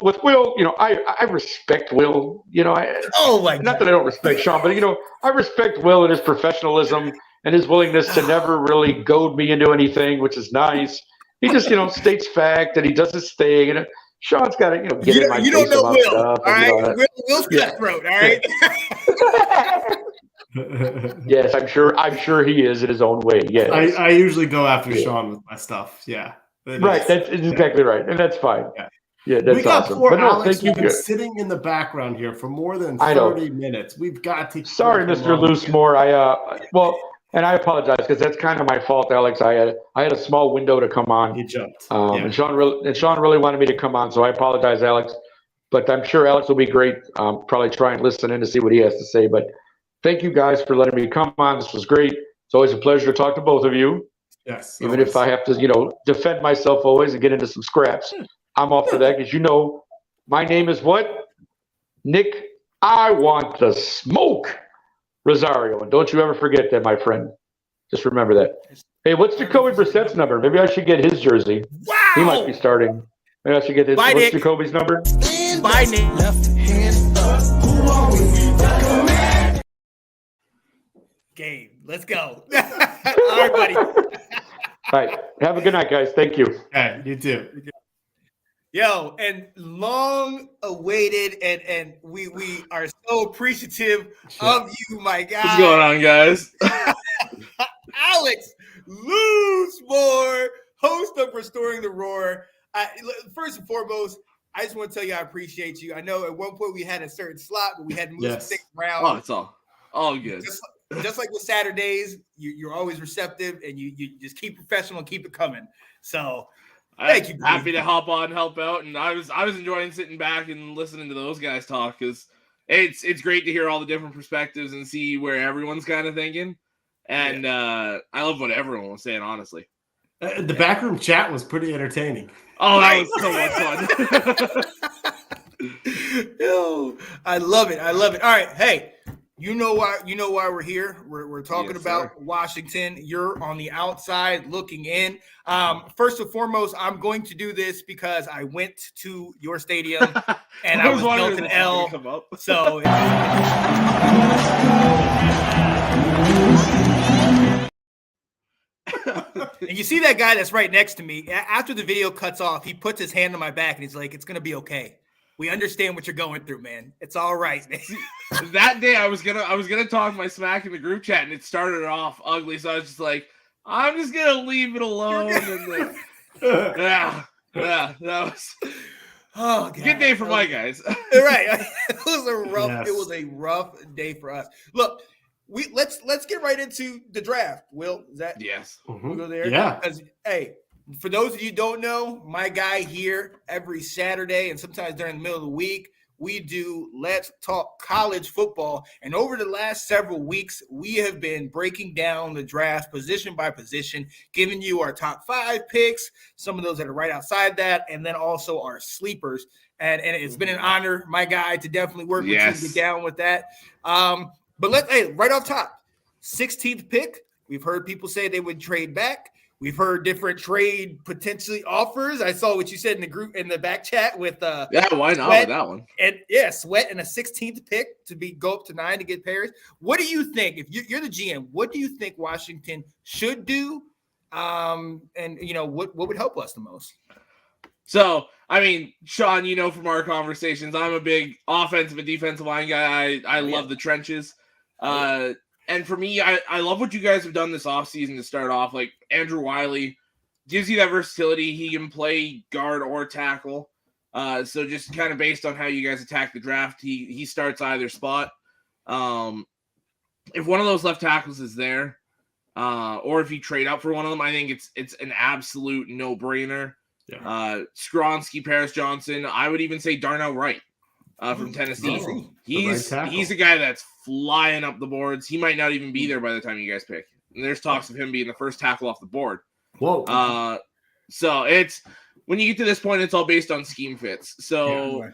S6: I respect Will. Not that I don't respect Sean, but I respect Will and his professionalism and his willingness to never really goad me into anything, which is nice. He just states fact and he does his thing. And Sean's got to get in my face about
S1: Will,
S6: stuff.
S1: All right, Will's cutthroat. All right.
S6: Yes, I'm sure he is in his own way. Yes,
S2: I usually go after Sean with my stuff. Yeah,
S6: right. That's exactly right, and that's fine. Yeah, that's
S2: we got
S6: awesome.
S2: Poor
S6: but no,
S2: Alex,
S6: thank you.
S2: Been sitting in the background here for more than 30 minutes. We've got to.
S6: Sorry, Mr. Loosemore. And I apologize because that's kind of my fault, Alex. I had a small window to come on.
S2: He jumped.
S6: And Sean really wanted me to come on, so I apologize, Alex. But I'm sure Alex will be great. Probably try and listen in to see what he has to say. But thank you guys for letting me come on. This was great. It's always a pleasure to talk to both of you.
S2: Yes.
S6: Even if I have to, defend myself always and get into some scraps, I'm all for that because my name is what? Nick. I want the smoke. Rosario, and don't you ever forget that, my friend. Just remember that. Hey, what's Jacoby Brissett's number? Maybe I should get his jersey.
S1: Wow,
S6: he might be starting. Maybe I should get his.
S1: Bye,
S6: what's
S1: Nick.
S6: Jacoby's number?
S1: Bye, Nick.
S4: Left hand up. Who are we?
S1: Game. Let's go. All right, buddy.
S6: All right. Have a good night, guys. Thank you.
S2: Hey, you too.
S1: Yo, and long awaited, and we are so appreciative of you, my guy.
S7: What's going on, guys?
S1: Alex Loosemore, host of Restoring the Roar. First and foremost, I just want to tell you I appreciate you. I know at one point we had a certain slot, but we had to move things around.
S7: Oh, it's all good.
S1: Just like with Saturdays, you're always receptive, and you just keep professional and keep it coming. So thank you.
S7: Happy to hop on and help out, and I was enjoying sitting back and listening to those guys talk because it's great to hear all the different perspectives and see where everyone's kind of thinking. And I love what everyone was saying, honestly.
S2: The backroom chat was pretty entertaining.
S7: Oh, that was so much fun.
S1: Yo, I love it. All right, hey. You know why we're here. We're talking about Washington. You're on the outside looking in. First and foremost, I'm going to do this because I went to your stadium and I was dealt an L. So and you see that guy that's right next to me. After the video cuts off, he puts his hand on my back and he's like, "It's gonna be okay. We understand what you're going through, man. It's all right."
S7: That day I was gonna talk my smack in the group chat and it started off ugly, so I was just like, I'm just gonna leave it alone. And yeah, that was good day for my guys.
S1: Right. It was a rough day for us. Look, let's get right into the draft. Will, is that
S7: yes?
S1: We'll go there.
S2: Yeah.
S1: Because hey, for those of you who don't know, my guy here every Saturday and sometimes during the middle of the week, we do Let's Talk College Football. And over the last several weeks, we have been breaking down the draft position by position, giving you our top 5 picks, some of those that are right outside that, and then also our sleepers. And it's been an honor, my guy, to definitely work with you to get down with that. But right off top, 16th pick, we've heard people say they would trade back. We've heard different trade potentially offers. I saw what you said in the group in the back chat with
S7: why not with that one?
S1: And Sweat and a 16th pick to go up to 9 to get Paris. What do you think, if you're the GM, what do you think Washington should do? And what would help us the most?
S7: So, I mean, Sean, from our conversations, I'm a big offensive and defensive line guy. I love the trenches. And for me, I love what you guys have done this offseason to start off. Like, Andrew Wiley gives you that versatility. He can play guard or tackle. So just kind of based on how you guys attack the draft, he starts either spot. If one of those left tackles is there, or if you trade up for one of them, I think it's an absolute no-brainer. Yeah. Skronsky, Paris Johnson, I would even say Darnell Wright. From Tennessee. He's a guy that's flying up the boards. He might not even be there by the time you guys pick. And there's talks of him being the first tackle off the board.
S2: Whoa.
S7: So it's when you get to this point, it's all based on scheme fits. So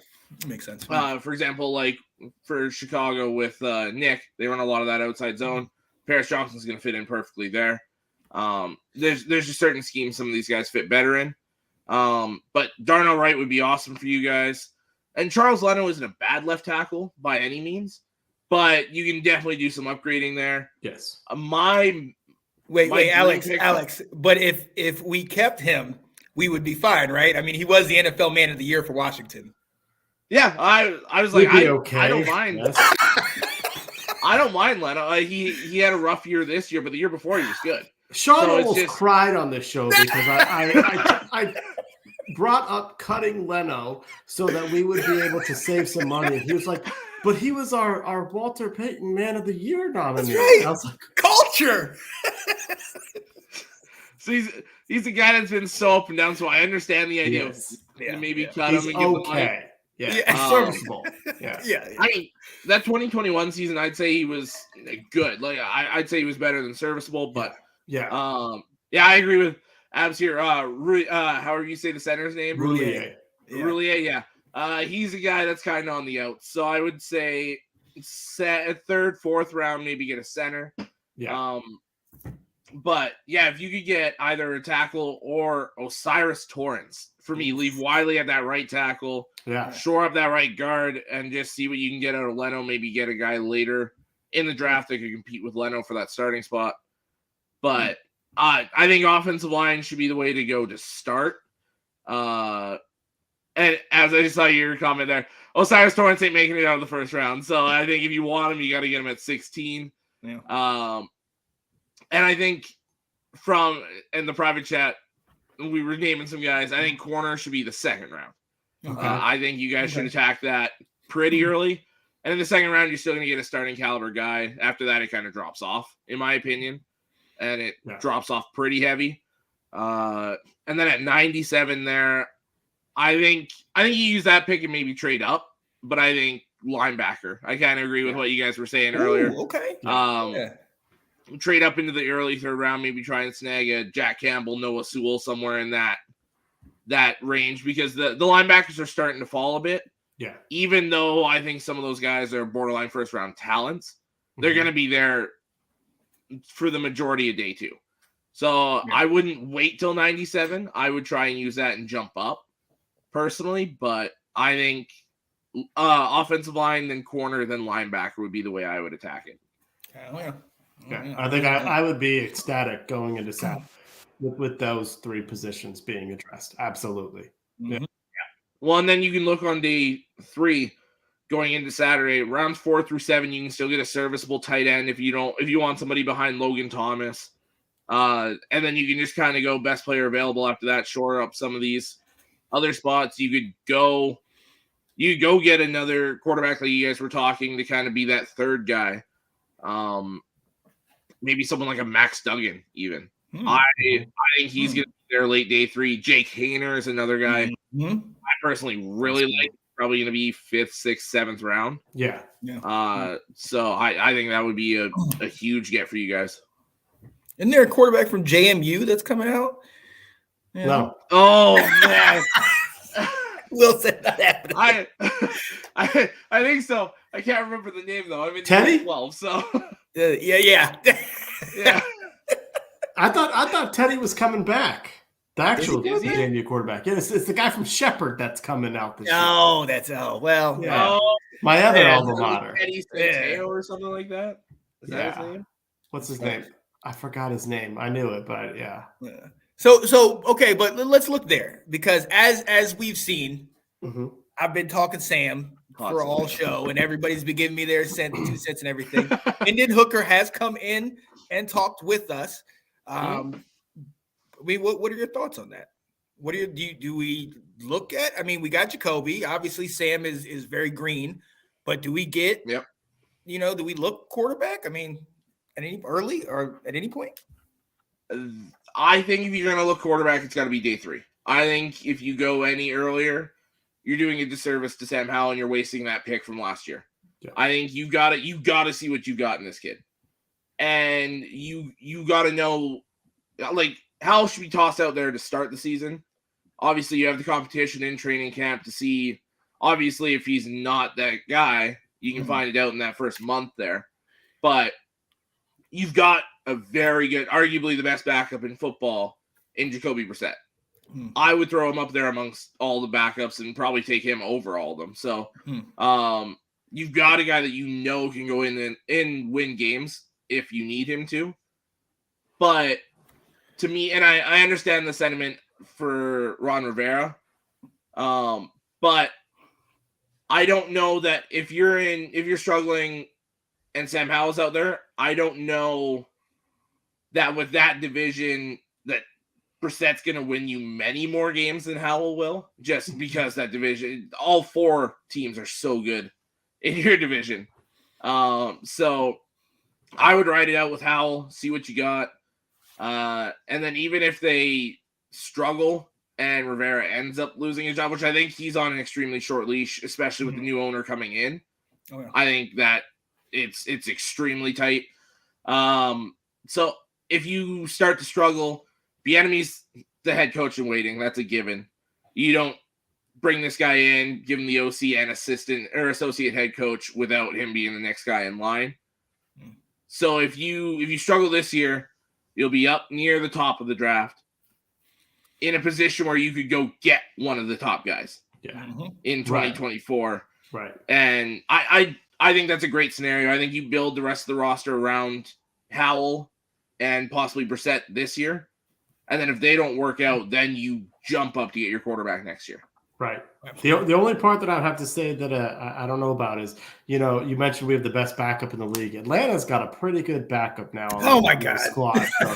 S1: makes sense.
S7: For example, like for Chicago with Nick, they run a lot of that outside zone. Paris Johnson's going to fit in perfectly there. There's just certain schemes some of these guys fit better in. But Darnell Wright would be awesome for you guys. And Charles Leno isn't a bad left tackle by any means, but you can definitely do some upgrading there.
S2: Yes.
S1: Wait, Alex. But if we kept him, we would be fine, right? I mean, he was the NFL Man of the Year for Washington.
S7: Yeah, I was like,
S2: okay.
S7: I don't mind. Yes. I don't mind Leno. He had a rough year this year, but the year before he was good.
S2: Sean almost cried on this show because I brought up cutting Leno so that we would be able to save some money. He was like, but he was our Walter Payton Man of the Year nominee.
S1: Right.
S2: I was like,
S1: culture.
S7: So he's a guy that's been so up and down, so I understand the idea of maybe cut him and give him money.
S2: Yeah. Serviceable. Yeah.
S7: I mean, that 2021 season, I'd say he was good. Like I'd say he was better than serviceable, but I agree with Abs here. However you say the center's name,
S1: Roulier.
S7: Roulier, he's a guy that's kind of on the out. So I would say a third, fourth round, maybe get a center.
S2: Yeah.
S7: But if you could get either a tackle or Osiris Torrance, for me, leave Wiley at that right tackle, shore up that right guard, and just see what you can get out of Leno. Maybe get a guy later in the draft that could compete with Leno for that starting spot. But I think offensive line should be the way to go to start. And as I just saw your comment there, Osiris Torrance ain't making it out of the first round. So I think if you want him, you got to get him at 16. Yeah. And I think in the private chat, we were naming some guys. I think corner should be the second round. Okay. I think you guys should attack that pretty early. And in the second round, you're still going to get a starting caliber guy. After that, it kind of drops off, in my opinion. And it drops off pretty heavy. And then at 97 there, I think you use that pick and maybe trade up. But I think linebacker. I kind of agree with what you guys were saying earlier.
S1: Okay.
S7: Trade up into the early third round, maybe try and snag a Jack Campbell, Noah Sewell, somewhere in that range, because the linebackers are starting to fall a bit.
S2: Yeah.
S7: Even though I think some of those guys are borderline first round talents, they're going to be there for the majority of day 2. So I wouldn't wait till 97. I would try and use that and jump up personally. But I think offensive line, then corner, then linebacker would be the way I would attack it.
S2: Yeah. I think I would be ecstatic going into Saturday with those 3 positions being addressed. Absolutely.
S1: Mm-hmm.
S2: Yeah.
S7: Well, and then you can look on day 3 going into Saturday, rounds 4 through 7, you can still get a serviceable tight end if you want somebody behind Logan Thomas. And then you can just kind of go best player available after that, shore up some of these other spots. You could go get another quarterback like you guys were talking to kind of be that third guy. Maybe someone like a Max Duggan even. I think he's going to be there late day 3. Jake Hayner is another guy I personally really like. Probably going to be 5th, 6th, 7th round.
S2: Yeah.
S7: So I think that would be a huge get for you guys.
S1: Isn't there a quarterback from JMU that's coming out?
S2: Yeah. No.
S7: Oh man.
S1: Wilson, not happening.
S7: I think so. I can't remember the name though. I'm in
S2: Teddy?
S7: 12, so
S1: yeah.
S2: I thought Teddy was coming back. The actual JMU quarterback. Yeah, it's the guy from Shepherd that's coming out this year.
S1: Well.
S2: Yeah. My other alma mater.
S7: Eddie Santeo or something like that. Is that his name?
S2: What's his name? I forgot his name. I knew it, but yeah.
S1: So okay, but let's look there because as we've seen, I've been talking Sam for all show, and everybody's been giving me their 2 cents and everything. Indian Hooker has come in and talked with us. I mean, what are your thoughts on that? What do we look at? I mean, we got Jacoby. Obviously, Sam is very green, but do we get?
S7: Yep.
S1: Do we look quarterback? I mean, at any early or at any point?
S7: I think if you're going to look quarterback, it's got to be day 3. I think if you go any earlier, you're doing a disservice to Sam Howell and you're wasting that pick from last year. Yeah. I think you got to see what you got in this kid, and you got to know, like, Howell should be tossed out there to start the season. Obviously, you have the competition in training camp to see. Obviously, if he's not that guy, you can find it out in that first month there. But you've got a very good, arguably the best backup in football in Jacoby Brissett. I would throw him up there amongst all the backups and probably take him over all of them. So you've got a guy that can go in and win games if you need him to. But to me, and I understand the sentiment for Ron Rivera, but I don't know that if you're struggling and Sam Howell's out there, I don't know that with that division that Brissett's going to win you many more games than Howell will, just because that division, all 4 teams are so good in your division. So I would ride it out with Howell, see what you got. And then even if they struggle and Rivera ends up losing his job, which I think he's on an extremely short leash, especially with the new owner coming in, I think that it's extremely tight. So if you start to struggle, Bienemy's the head coach in waiting. That's a given. You don't bring this guy in, give him the OC and assistant or associate head coach without him being the next guy in line. So if you struggle this year, you'll be up near the top of the draft in a position where you could go get one of the top guys in 2024.
S2: Right.
S7: And I think that's a great scenario. I think you build the rest of the roster around Howell and possibly Brissett this year. And then if they don't work out, then you jump up to get your quarterback next year.
S2: Right. The only part that I'd have to say that I don't know about is, you mentioned we have the best backup in the league. Atlanta's got a pretty good backup now.
S1: Oh my God.
S2: Squad. So.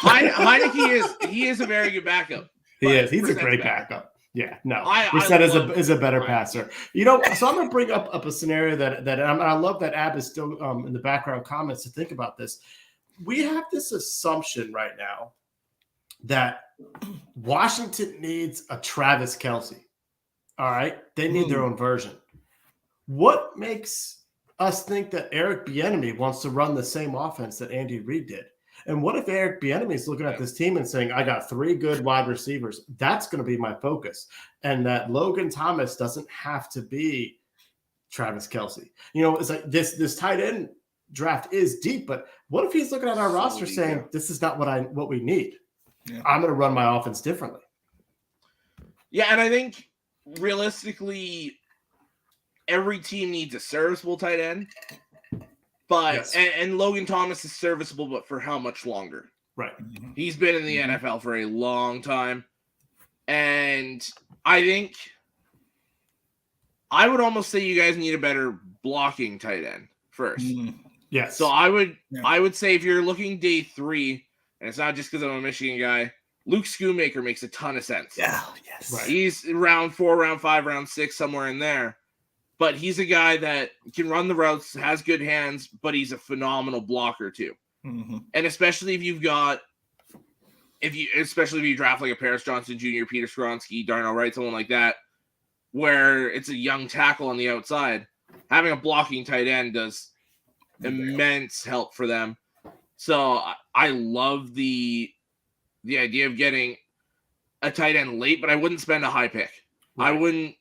S7: Heineke is a very good backup.
S2: He is. He's a great backup. Yeah. No. Brissett is a better passer. So I'm going to bring up a scenario that I love that Ab is still in the background comments to think about this. We have this assumption right now that Washington needs a Travis Kelce. All right. They need their own version. What makes us think that Eric Bienemy wants to run the same offense that Andy Reid did? And what if Eric Bienemy is looking at this team and saying, I got 3 good wide receivers. That's going to be my focus. And that Logan Thomas doesn't have to be Travis Kelce. It's like this tight end draft is deep, but what if he's looking at our roster saying, this is not what we need. Yeah. I'm going to run my offense differently.
S7: Yeah, and I think realistically, every team needs a serviceable tight end. But yes. and Logan Thomas is serviceable, but for how much longer?
S2: Right.
S7: He's been in the NFL for a long time. And I think I would almost say you guys need a better blocking tight end first.
S2: Yes.
S7: So I would say if you're looking day 3, and it's not just because I'm a Michigan guy, Luke Schoonmaker makes a ton of sense.
S1: Yeah, yes.
S7: Right. He's round 4, round 5, round 6, somewhere in there. But he's a guy that can run the routes, has good hands, but he's a phenomenal blocker too. Mm-hmm. And especially if you draft like a Paris Johnson Jr., Peter Skronsky, Darnell Wright, someone like that, where it's a young tackle on the outside, having a blocking tight end does immense help for them. So I love the idea of getting a tight end late, but I wouldn't spend a high pick. Right. I wouldn't.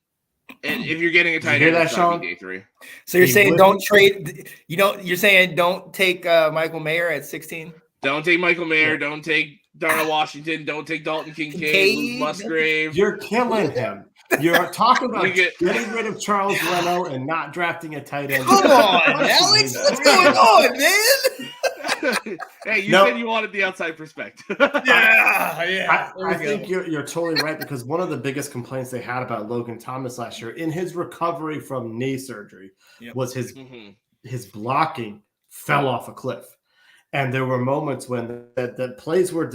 S7: And if you're getting a tight end, it's gotta be day 3.
S1: So you're saying don't trade. You're saying don't take Michael Mayer at 16.
S7: Don't take Michael Mayer. Yeah. Don't take Darnell Washington. Don't take Dalton Kincaid. Luke Musgrave.
S2: You're killing him. You're talking about getting rid of Charles Leno and not drafting a tight end.
S1: Come on, Alex. What's going on, man?
S7: Hey, you said you wanted the outside perspective.
S1: Yeah.
S2: I think you're totally right, because one of the biggest complaints they had about Logan Thomas last year in his recovery from knee surgery was his blocking fell off a cliff. And there were moments when the plays were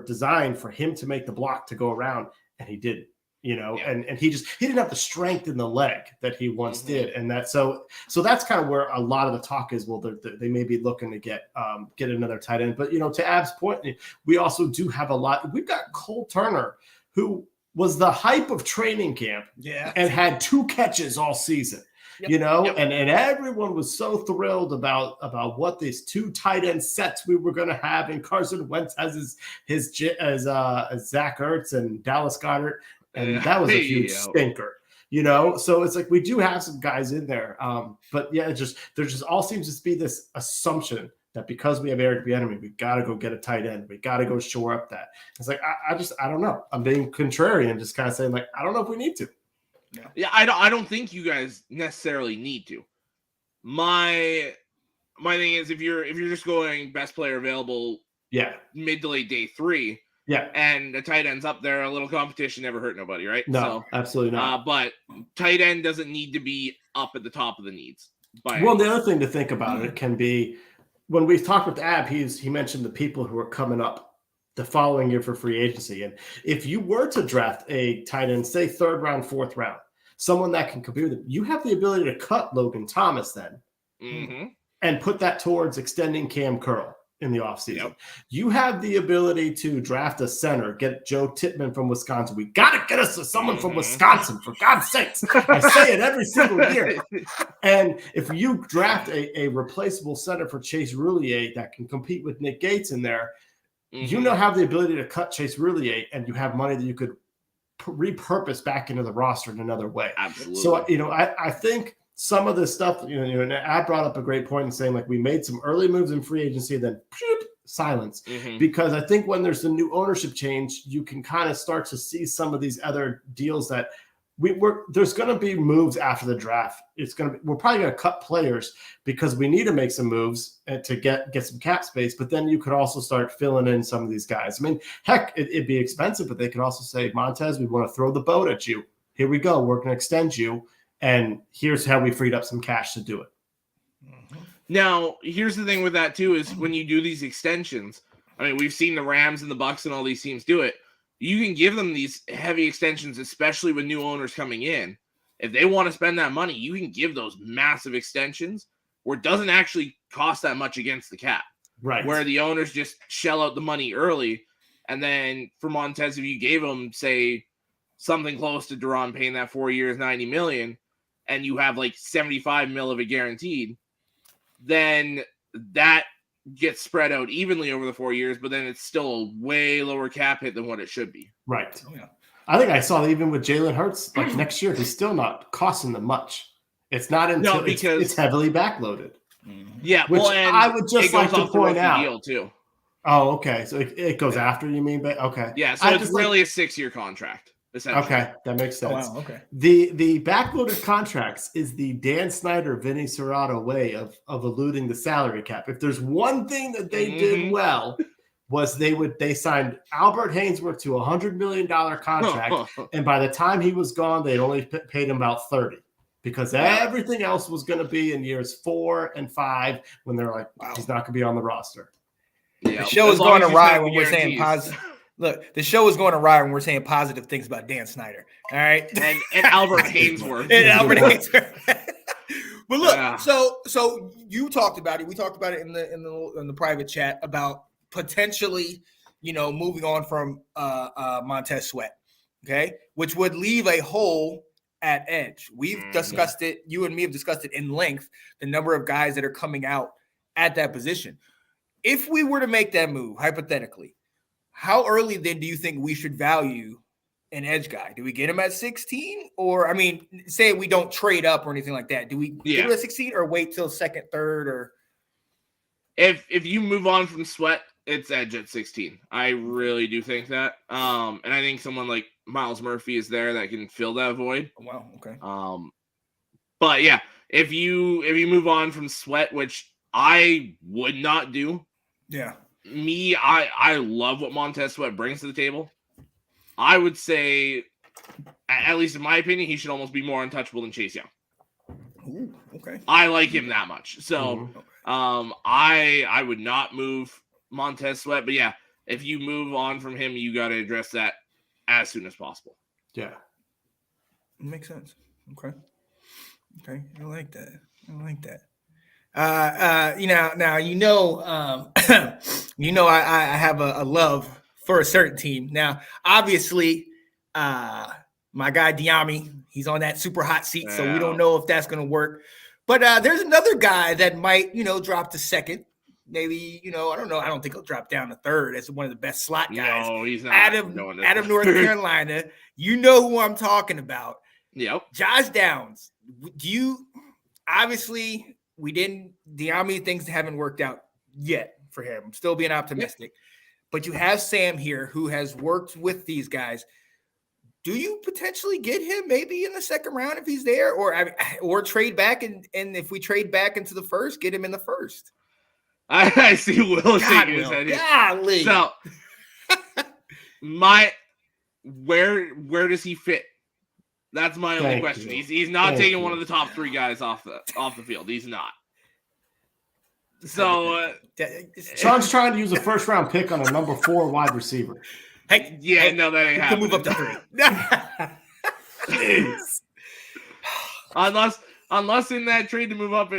S2: designed for him to make the block to go around, and he didn't. And he didn't have the strength in the leg that he once did. And so that's kind of where a lot of the talk is. Well, they may be looking to get another tight end, but to Ab's point, we also do have a lot. We've got Cole Turner, who was the hype of training camp and had 2 catches all season. And everyone was so thrilled about what these 2 tight end sets we were going to have. And Carson Wentz has his Zach Ertz and Dallas Goedert. And that was a huge stinker, So it's like we do have some guys in there, but there just all seems to be this assumption that because we have Eric Bienemy, we got to go get a tight end, we got to go shore up that. It's like I don't know. I'm being contrarian, just kind of saying like I don't know if we need to.
S7: Yeah, I don't think you guys necessarily need to. My thing is if you're just going best player available, mid to late day 3.
S2: Yeah,
S7: and the tight end's up there. A little competition never hurt nobody, right?
S2: No, absolutely not.
S7: But tight end doesn't need to be up at the top of the needs.
S2: Well, the other thing to think about it can be when we talked with Ab, he mentioned the people who are coming up the following year for free agency. And if you were to draft a tight end, say 3rd round, 4th round, someone that can compete with them, you have the ability to cut Logan Thomas then and put that towards extending Cam Curl in the offseason. Yep. You have the ability to draft a center, get Joe Tippmann from Wisconsin. We got to get us to someone from Wisconsin, for God's sakes. I say it every single year. And if you draft a replaceable center for Chase Roulier that can compete with Nick Gates in there, you have the ability to cut Chase Roulier, and you have money that you could repurpose back into the roster in another way.
S7: Absolutely.
S2: So, I think some of this stuff, and I brought up a great point in saying like we made some early moves in free agency, then silence, because I think when there's a new ownership change, you can kind of start to see some of these other deals that there's going to be moves after the draft. We're probably going to cut players because we need to make some moves to get some cap space. But then you could also start filling in some of these guys. I mean, heck, it'd be expensive, but they could also say, Montez, we want to throw the boat at you. Here we go. We're going to extend you. And here's how we freed up some cash to do it.
S7: Now, here's the thing with that, too, is when you do these extensions, I mean, we've seen the Rams and the Bucks and all these teams do it. You can give them these heavy extensions, especially with new owners coming in. If they want to spend that money, you can give those massive extensions where it doesn't actually cost that much against the cap.
S2: Right.
S7: Where the owners just shell out the money early. And then for Montez, if you gave him, say, something close to Deron paying that 4 years, $90 million, and you have like $75 million of it guaranteed, then that gets spread out evenly over the 4 years, but then it's still a way lower cap hit than what it should be.
S2: Right.
S1: Oh, yeah.
S2: I think I saw that even with Jalen Hurts, like next year, he's still not costing them much. It's not until it's heavily backloaded.
S7: Yeah,
S2: which
S7: and
S2: I would just like to point out.
S7: Deal too.
S2: Oh, okay. So it goes after, you mean? Okay.
S7: Yeah, so it's really a 6-year contract, essentially.
S2: Okay, that makes sense.
S1: Oh, wow, okay.
S2: The backloaded contracts is the Dan Snyder, Vinny Serrato way of alluding the salary cap. If there's one thing that they did well, was they signed Albert Hainsworth to $100 million contract, and by the time he was gone, they'd only paid him about 30. Because everything else was going to be in years 4 and 5 when they're like, wow, he's not going to be on the roster.
S1: Yeah, the show is going awry when we're saying positive. Look, the show is going awry when we're saying positive things about Dan Snyder. All right,
S7: and Albert Hainsworth.
S1: And Albert Hainsworth. But look, so you talked about it. We talked about it in the private chat about potentially, moving on from Montez Sweat. Okay, which would leave a hole at edge. We've discussed it. You and me have discussed it in length, the number of guys that are coming out at that position. If we were to make that move, hypothetically, how early then do you think we should value an edge guy? Do we get him at 16? Or, I mean, say we don't trade up or anything like that. Do we get him at 16 or wait till second, third, or?
S7: If you move on from Sweat, it's edge at 16. I really do think that. And I think someone like Miles Murphy is there that can fill that void.
S1: Oh, wow, okay.
S7: But yeah, if you move on from Sweat, which I would not do.
S1: Yeah.
S7: Me, I love what Montez Sweat brings to the table. I would say, at least in my opinion, he should almost be more untouchable than Chase Young.
S1: Ooh, okay.
S7: I like him that much. So I would not move Montez Sweat, but yeah, if you move on from him, you got to address that as soon as possible.
S2: Yeah.
S1: Makes sense. Okay. I like that. I have a love for a certain team. Now, obviously, my guy Bienemy, he's on that super hot seat, so we don't know if that's going to work. But there's another guy that might, drop to second. Maybe, I don't know. I don't think he'll drop down to third as one of the best slot guys.
S7: No, he's not.
S1: Out of North Carolina. You know who I'm talking about.
S7: Yep.
S1: Josh Downs. Obviously, Bienemy, things haven't worked out yet for him. I'm still being optimistic. But you have Sam here who has worked with these guys. Do you potentially get him maybe in the second round if he's there, or trade back and if we trade back into the first, get him in the first?
S7: I see Will shaking his head.
S1: Golly.
S7: So, where does he fit? That's my only question. He's not taking one of the top 3 guys off the field. He's not. So
S2: Sean's trying to use a first round pick on a number 4 wide receiver.
S7: No, that ain't happening.
S1: Move up to 3.
S7: Unless in that trade to move up,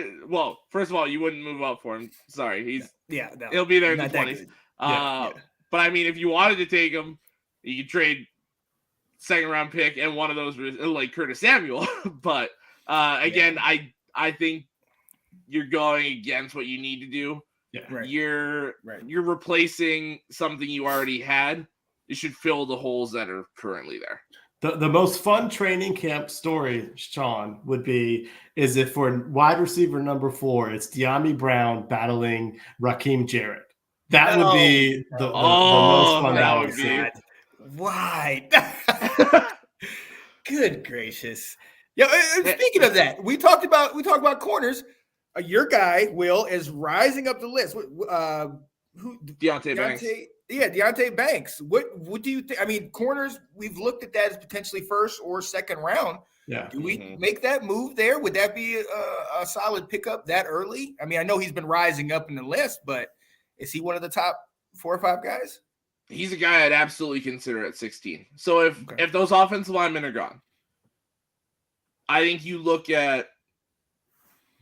S7: first of all, you wouldn't move up for him. Sorry, he'll be there in the 20s. But I mean, if you wanted to take him, you could trade second round pick and one of those like Curtis Samuel. But again, I think you're going against what you need to do.
S2: Yeah,
S1: right.
S7: You're replacing something you already had. You should fill the holes that are currently there.
S2: The most fun training camp story, Sean, is if for wide receiver number 4, it's De'Ami Brown battling Raheem Jarrett. That would be the most fun that would be.
S1: Why? Good gracious. Yeah. Speaking of that, we talked about corners. Your guy Will is rising up the list. Who?
S7: Deontay Banks.
S1: Yeah, Deontay Banks. What do you think? I mean, corners, we've looked at that as potentially first or second round.
S2: Yeah.
S1: Do we make that move there? Would that be a solid pickup that early? I mean, I know he's been rising up in the list, but is he one of the top 4 or 5 guys?
S7: He's a guy I'd absolutely consider at 16. So if those offensive linemen are gone, I think you look at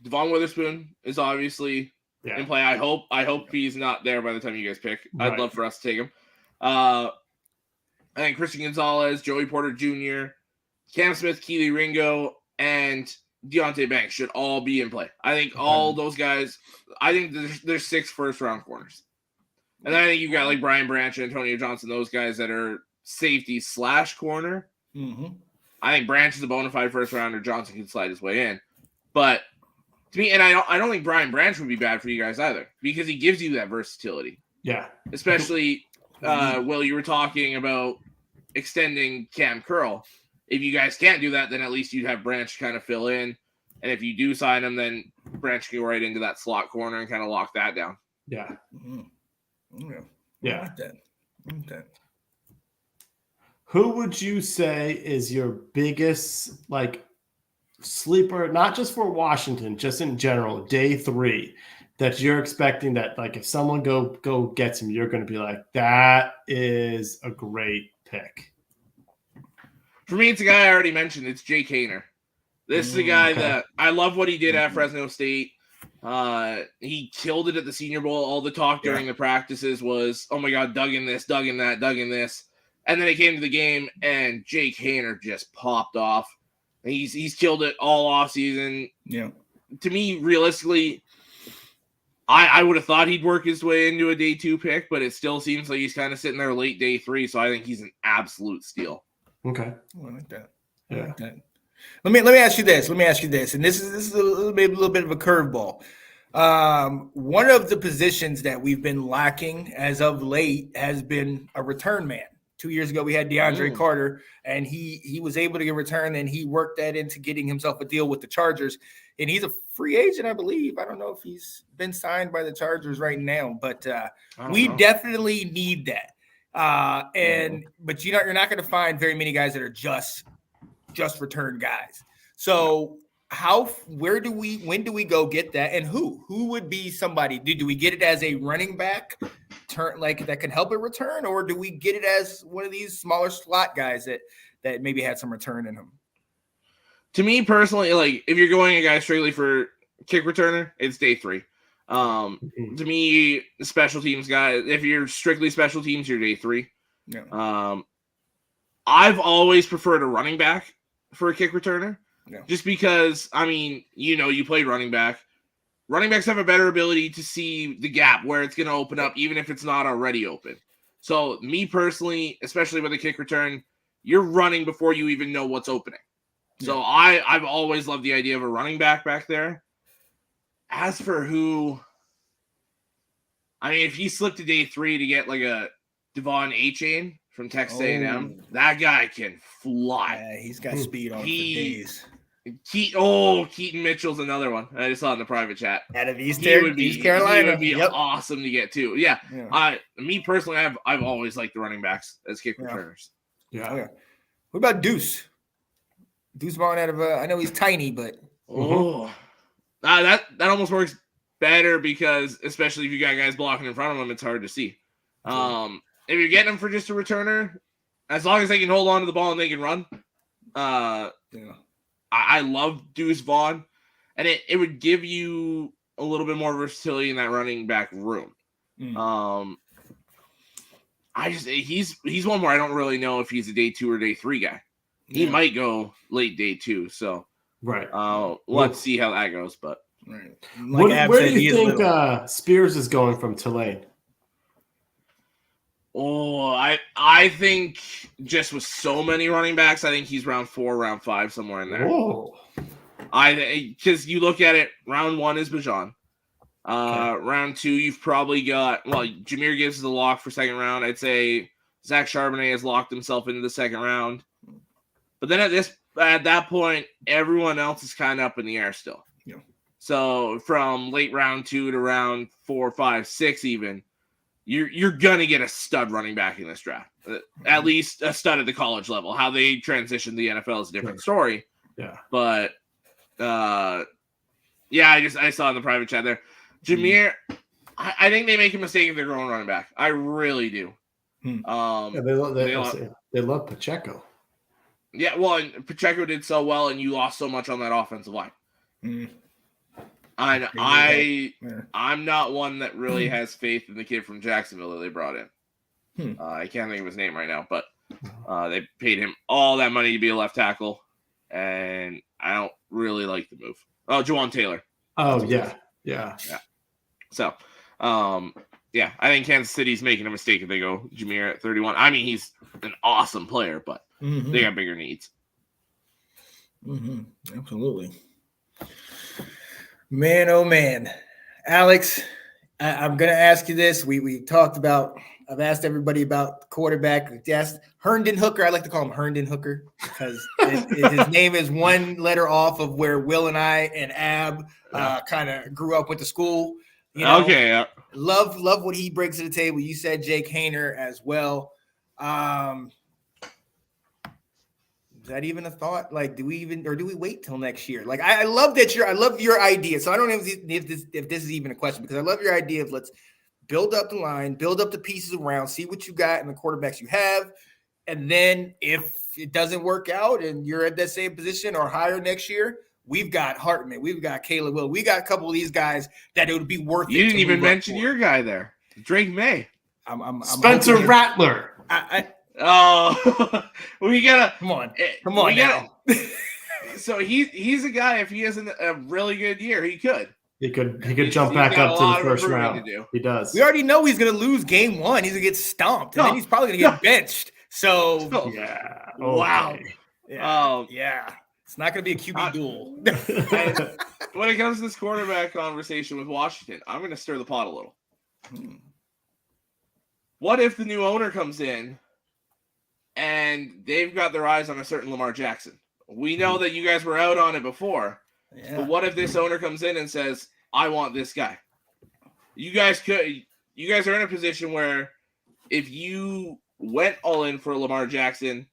S7: Devon Witherspoon is obviously in play. I hope he's not there by the time you guys pick. I'd love for us to take him. I think Christian Gonzalez, Joey Porter Jr., Cam Smith, Keely Ringo, and Deontay Banks should all be in play. I think all those guys. I think there's 6 first-round corners, and then I think you've got like Brian Branch and Antonio Johnson, those guys that are safety / corner.
S1: Mm-hmm.
S7: I think Branch is a bona fide first rounder. Johnson can slide his way in, but to me, and I don't think Brian Branch would be bad for you guys either because he gives you that versatility.
S2: Yeah,
S7: especially Will, you were talking about extending Cam Curl. If you guys can't do that, then at least you'd have Branch kind of fill in, and if you do sign him, then Branch can go right into that slot corner and kind of lock that down.
S2: Yeah,
S1: yeah. I like that. Okay.
S2: Who would you say is your biggest like sleeper, not just for Washington, just in general, day 3, that you're expecting that like if someone go gets him, you're going to be like, that is a great pick?
S7: For me, it's a guy I already mentioned. It's Jake Haener. This is a guy that I love what he did at Fresno State. He killed it at the Senior Bowl. All the talk during the practices was, oh my God, dug in this, dug in that, dug in this. And then it came to the game, and Jake Haener just popped off. He's killed it all offseason.
S1: Yeah.
S7: To me, realistically, I would have thought he'd work his way into a day 2 pick, but it still seems like he's kind of sitting there late day 3. So I think he's an absolute steal.
S2: Okay.
S1: I like that.
S2: Yeah.
S1: I like that. Let me ask you this. And this is a little bit of a curveball. One of the positions that we've been lacking as of late has been a return man. 2 years ago, we had DeAndre Carter, and he was able to get returned, and he worked that into getting himself a deal with the Chargers. And he's a free agent, I believe. I don't know if he's been signed by the Chargers right now, but we definitely need that. But you're not going to find very many guys that are just return guys. So when do we go get that, and who would be somebody? Do we get it as a running back turn like that can help it return, or do we get it as one of these smaller slot guys that maybe had some return in them?
S7: To me personally, like if you're going a guy strictly for kick returner, it's day 3. To me, special teams guy, if you're strictly special teams, you're day 3.
S1: Yeah.
S7: I've always preferred a running back for a kick returner, just because, I mean, you played running back. Running backs have a better ability to see the gap where it's going to open up, even if it's not already open. So me personally, especially with a kick return, you're running before you even know what's opening. So I've always loved the idea of a running back there. As for if he slipped to day 3 to get like a Devon A-Chain from Texas A&M, that guy can fly.
S1: Yeah, he's got speed on for days.
S7: Keaton Mitchell's another one. I just saw it in the private chat.
S1: Out of East Carolina.
S7: He would be awesome to get too. Yeah. Me personally, I've always liked the running backs as kick returners.
S2: Yeah.
S1: Okay. What about Deuce? Deuce Vaughn out of I know he's tiny, but
S7: that almost works better because especially if you got guys blocking in front of him, it's hard to see. If you're getting him for just a returner, as long as they can hold on to the ball and they can run, I love Deuce Vaughn, and it would give you a little bit more versatility in that running back room. He's one where I don't really know if he's a day 2 or day 3 guy. He might go late day 2, so let's see how that goes. But
S2: where do you think Spears is going from Tulane?
S7: I think just with so many running backs, I think he's round 4, round 5, somewhere in there. Because you look at it, round 1 is Bijan. Round 2, you've probably got Jahmyr Gibbs is the lock for second round. I'd say Zach Charbonnet has locked himself into the second round. But then at that point, everyone else is kind of up in the air still.
S1: Yeah.
S7: So from late round 2 to round 4, 5, 6 even, you're gonna get a stud running back in this draft. At least a stud at the college level. How they transition the NFL is a different story.
S2: Yeah.
S7: But I saw in the private chat there. Jahmyr, I think they make a mistake if they're going running back. I really do.
S2: They love Pacheco.
S7: Yeah, well, and Pacheco did so well, and you lost so much on that offensive line. I'm not one that really has faith in the kid from Jacksonville that they brought in. I can't think of his name right now, but they paid him all that money to be a left tackle, and I don't really like the move. Oh, Juwan Taylor.
S2: Oh, yeah.
S7: So, yeah, I think Kansas City's making a mistake if they go Jameer at 31. I mean, he's an awesome player, but they got bigger needs.
S1: Absolutely. Man, oh man. Alex, I'm going to ask you this. We talked about, I've asked everybody about the quarterback. Asked Herndon Hooker. I like to call him Herndon Hooker because his name is one letter off of where Will and I and Ab kind of grew up with the school. You know?
S7: Okay. Yeah.
S1: Love what he brings to the table. You said Jake Haener as well. Is that even a thought? Like, do we wait till next year? Like, I love your idea. So I don't know if this is even a question, because I love your idea of let's build up the line, build up the pieces around, see what you got and the quarterbacks you have. And then if it doesn't work out and you're at that same position or higher next year, we've got Hartman, we've got Caleb Will, we got a couple of these guys that it would be worth it.
S7: You didn't even mention your guy there, Drake May.
S2: I'm Spencer Rattler.
S7: We gotta
S1: come on now.
S7: So he's a guy. If he has a really good year, he could
S2: jump back up to the first round. He does.
S1: We already know he's going to lose game one. He's going to get stomped, and then he's probably going to get benched. So
S2: yeah,
S1: wow,
S7: yeah,
S1: yeah. It's not going to be a QB duel.
S7: When it comes to this quarterback conversation with Washington, I'm going to stir the pot a little. What if the new owner comes in and they've got their eyes on a certain Lamar Jackson? We know that you guys were out on it before, but what if this owner comes in and says, I want this guy? You guys are in a position where if you went all in for Lamar Jackson,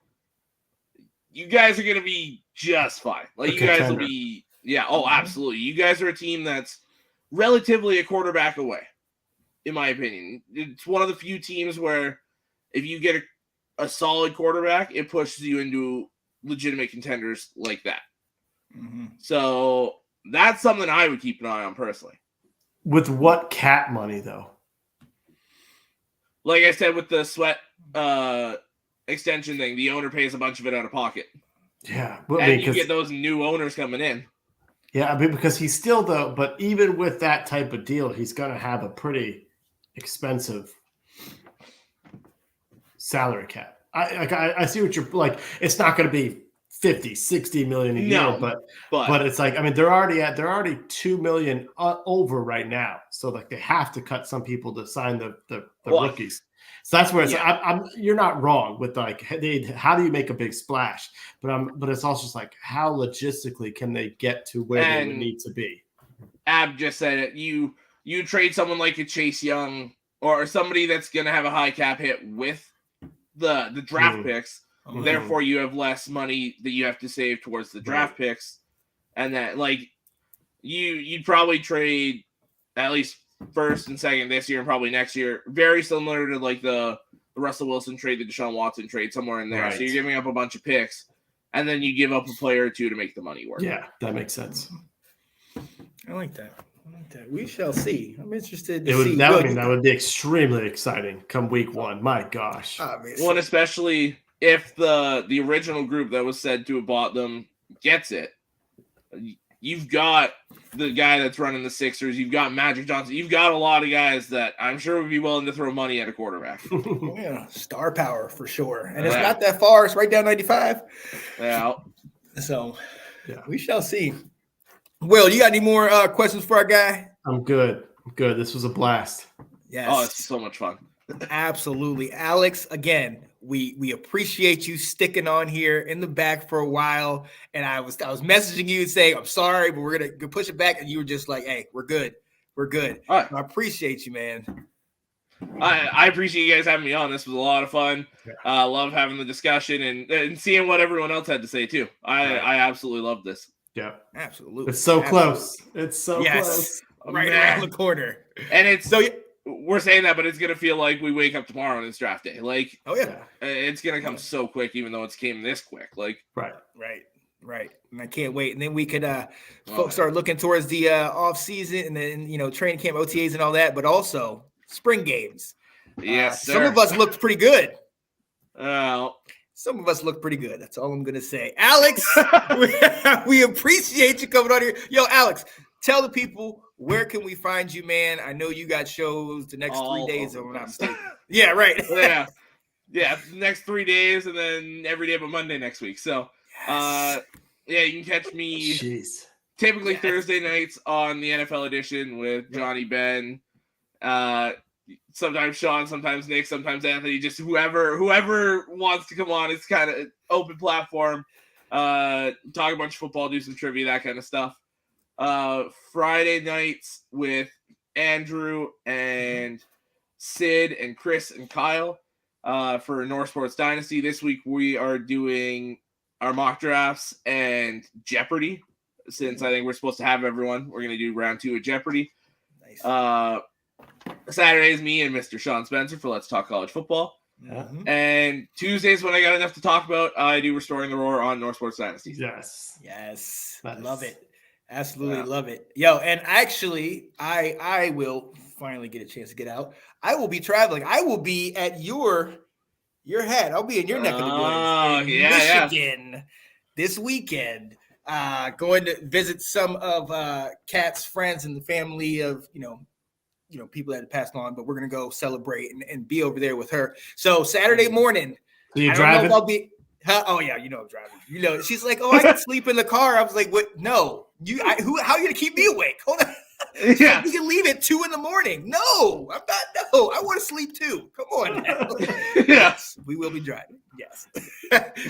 S7: you guys are going to be just fine. Like, you guys will be, absolutely. You guys are a team that's relatively a quarterback away, in my opinion. It's one of the few teams where if you get a solid quarterback, it pushes you into legitimate contenders like that. So that's something I would keep an eye on personally.
S2: With what cap money, though?
S7: Like I said, with the Sweat extension thing, the owner pays a bunch of it out of pocket.
S2: Yeah.
S7: And you get those new owners coming in.
S2: Yeah, because he's still, though, but even with that type of deal, he's going to have a pretty expensive salary cap. I see what you're like. It's not going to be 50, 60 million a year, but it's like, I mean, they're already 2 million over right now. So like they have to cut some people to sign the rookies. So that's where it's you're not wrong with like, how do you make a big splash? But it's also just like, how logistically can they get to where they would need to be?
S7: Ab just said it. You trade someone like a Chase Young or somebody that's going to have a high cap hit with the draft picks. Therefore, you have less money that you have to save towards the draft picks. And that, like, you'd probably trade at least first and second this year and probably next year. Very similar to, like, the Russell Wilson trade, the Deshaun Watson trade, somewhere in there. Right. So you're giving up a bunch of picks, and then you give up a player or two to make the money work.
S2: Yeah, that makes sense.
S1: I like that. We shall see. I'm interested to see.
S2: That would be extremely exciting come week one. My gosh.
S1: Obviously.
S7: Well, especially if the original group that was said to have bought them gets it. You've got the guy that's running the Sixers. You've got Magic Johnson. You've got a lot of guys that I'm sure would be willing to throw money at a quarterback.
S1: Yeah, star power for sure. And it's not that far. It's right down 95.
S7: Yeah.
S1: So we shall see. Will, you got any more questions for our guy?
S2: I'm good. This was a blast.
S1: Yes.
S7: Oh, it's so much fun.
S1: Absolutely. Alex, again, we appreciate you sticking on here in the back for a while. And I was messaging you saying, I'm sorry, but we're going to push it back. And you were just like, hey, we're good. We're good.
S7: All right.
S1: I appreciate you, man.
S7: I appreciate you guys having me on. This was a lot of fun. Love having the discussion and seeing what everyone else had to say too. I absolutely love this.
S2: Yeah,
S1: absolutely.
S2: It's so close. It's so close.
S1: Right around the corner.
S7: And it's we're saying that, but it's gonna feel like we wake up tomorrow and it's draft day. Like, it's gonna come so quick, even though it's came this quick. Like,
S1: right. And I can't wait. And then we could folks start looking towards the off season and then training camp, OTAs, and all that, but also spring games.
S7: Yes,
S1: some of us looked pretty good. some of us look pretty good. That's all I'm going to say. Alex, we appreciate you coming on here. Yo, Alex, tell the people, where can we find you, man? I know you got shows the next 3 days, if I'm not mistaken. Yeah, right.
S7: Yeah, next 3 days, and then every day but Monday next week. So, yeah, you can catch me typically Thursday nights on the NFL edition with Johnny Ben. Sometimes Sean, sometimes Nick, sometimes Anthony, just whoever wants to come on. It's kind of open platform. Talk a bunch of football, do some trivia, that kind of stuff. Friday nights with Andrew and Sid and Chris and Kyle for North Sports Dynasty. This week we are doing our mock drafts and Jeopardy. Since I think we're supposed to have everyone, we're going to do round 2 of Jeopardy. Nice. Saturday is me and Mr. Sean Spencer for Let's Talk College Football. Mm-hmm. And Tuesdays, when I got enough to talk about, I do Restoring the Roar on North Sports Dynasty.
S1: Yes. Nice. Love it. Absolutely love it. Yo, and actually, I will finally get a chance to get out. I will be traveling. I will be at your head. I'll be in your neck of the woods in Michigan this weekend. Going to visit some of Kat's friends and the family of, people that had passed on, but we're going to go celebrate and be over there with her. So Saturday morning,
S2: so you driving?
S1: I'll be, oh yeah, I'm driving. She's like, oh, I can sleep in the car. I was like, what? No, how are you going to keep me awake? Hold on. Yeah. You can leave at 2 a.m. No, I'm not. No, I want to sleep too. Come on now. Yes, we will be driving. Yes.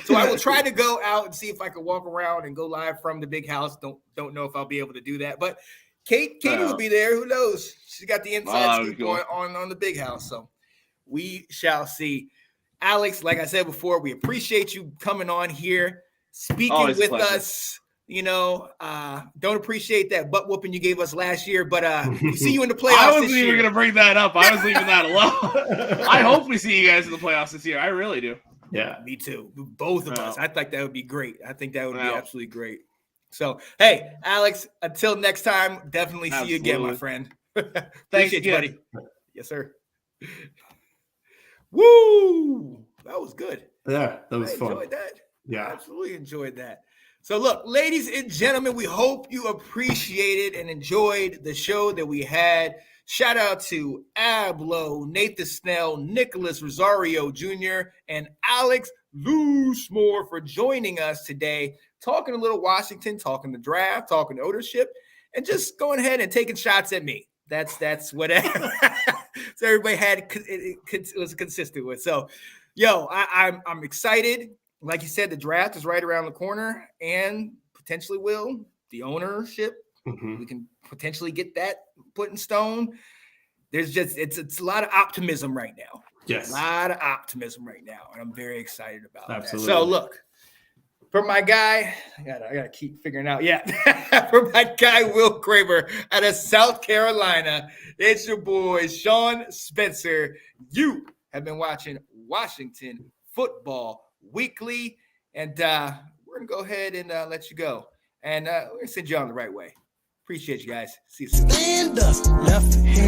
S1: So I will try to go out and see if I can walk around and go live from the big house. Don't know if I'll be able to do that, but Katie will be there. Who knows? She's got the inside scoop going on the big house. So we shall see. Alex, like I said before, we appreciate you coming on here, speaking with us. Don't appreciate that butt whooping you gave us last year, but we see you in the playoffs.
S7: I wasn't even going to bring that up. I was leaving that alone. I hope we see you guys in the playoffs this year. I really do.
S1: Yeah, me too. Both of us. I think that would be great. I think that would be absolutely great. So, hey, Alex, until next time, definitely see you again, my friend.
S7: Thanks you,
S1: buddy. Yes, sir. Woo! That was good.
S2: Yeah, that was fun.
S1: Enjoyed that.
S2: Yeah,
S1: I absolutely enjoyed that. So, look, ladies and gentlemen, we hope you appreciated and enjoyed the show that we had. Shout out to Ablo, Nathan Snell, Nicholas Rosario Jr., and Alex Loosemore for joining us today, talking a little Washington, talking the draft, talking ownership, and just going ahead and taking shots at me. That's whatever. So everybody was consistent with. So, I'm excited. Like you said, the draft is right around the corner, and potentially the ownership. Mm-hmm. We can potentially get that put in stone. There's it's a lot of optimism right now.
S2: Yes,
S1: a lot of optimism right now, and I'm very excited about
S2: Absolutely.
S1: That. So look, for my guy, I gotta keep figuring out. Yeah, for my guy Will Kramer out of South Carolina, it's your boy Sean Spencer. You have been watching Washington Football Weekly, and we're gonna go ahead and let you go, and we're gonna send you on the right way. Appreciate you guys. See you soon.
S4: Stand up, left hand.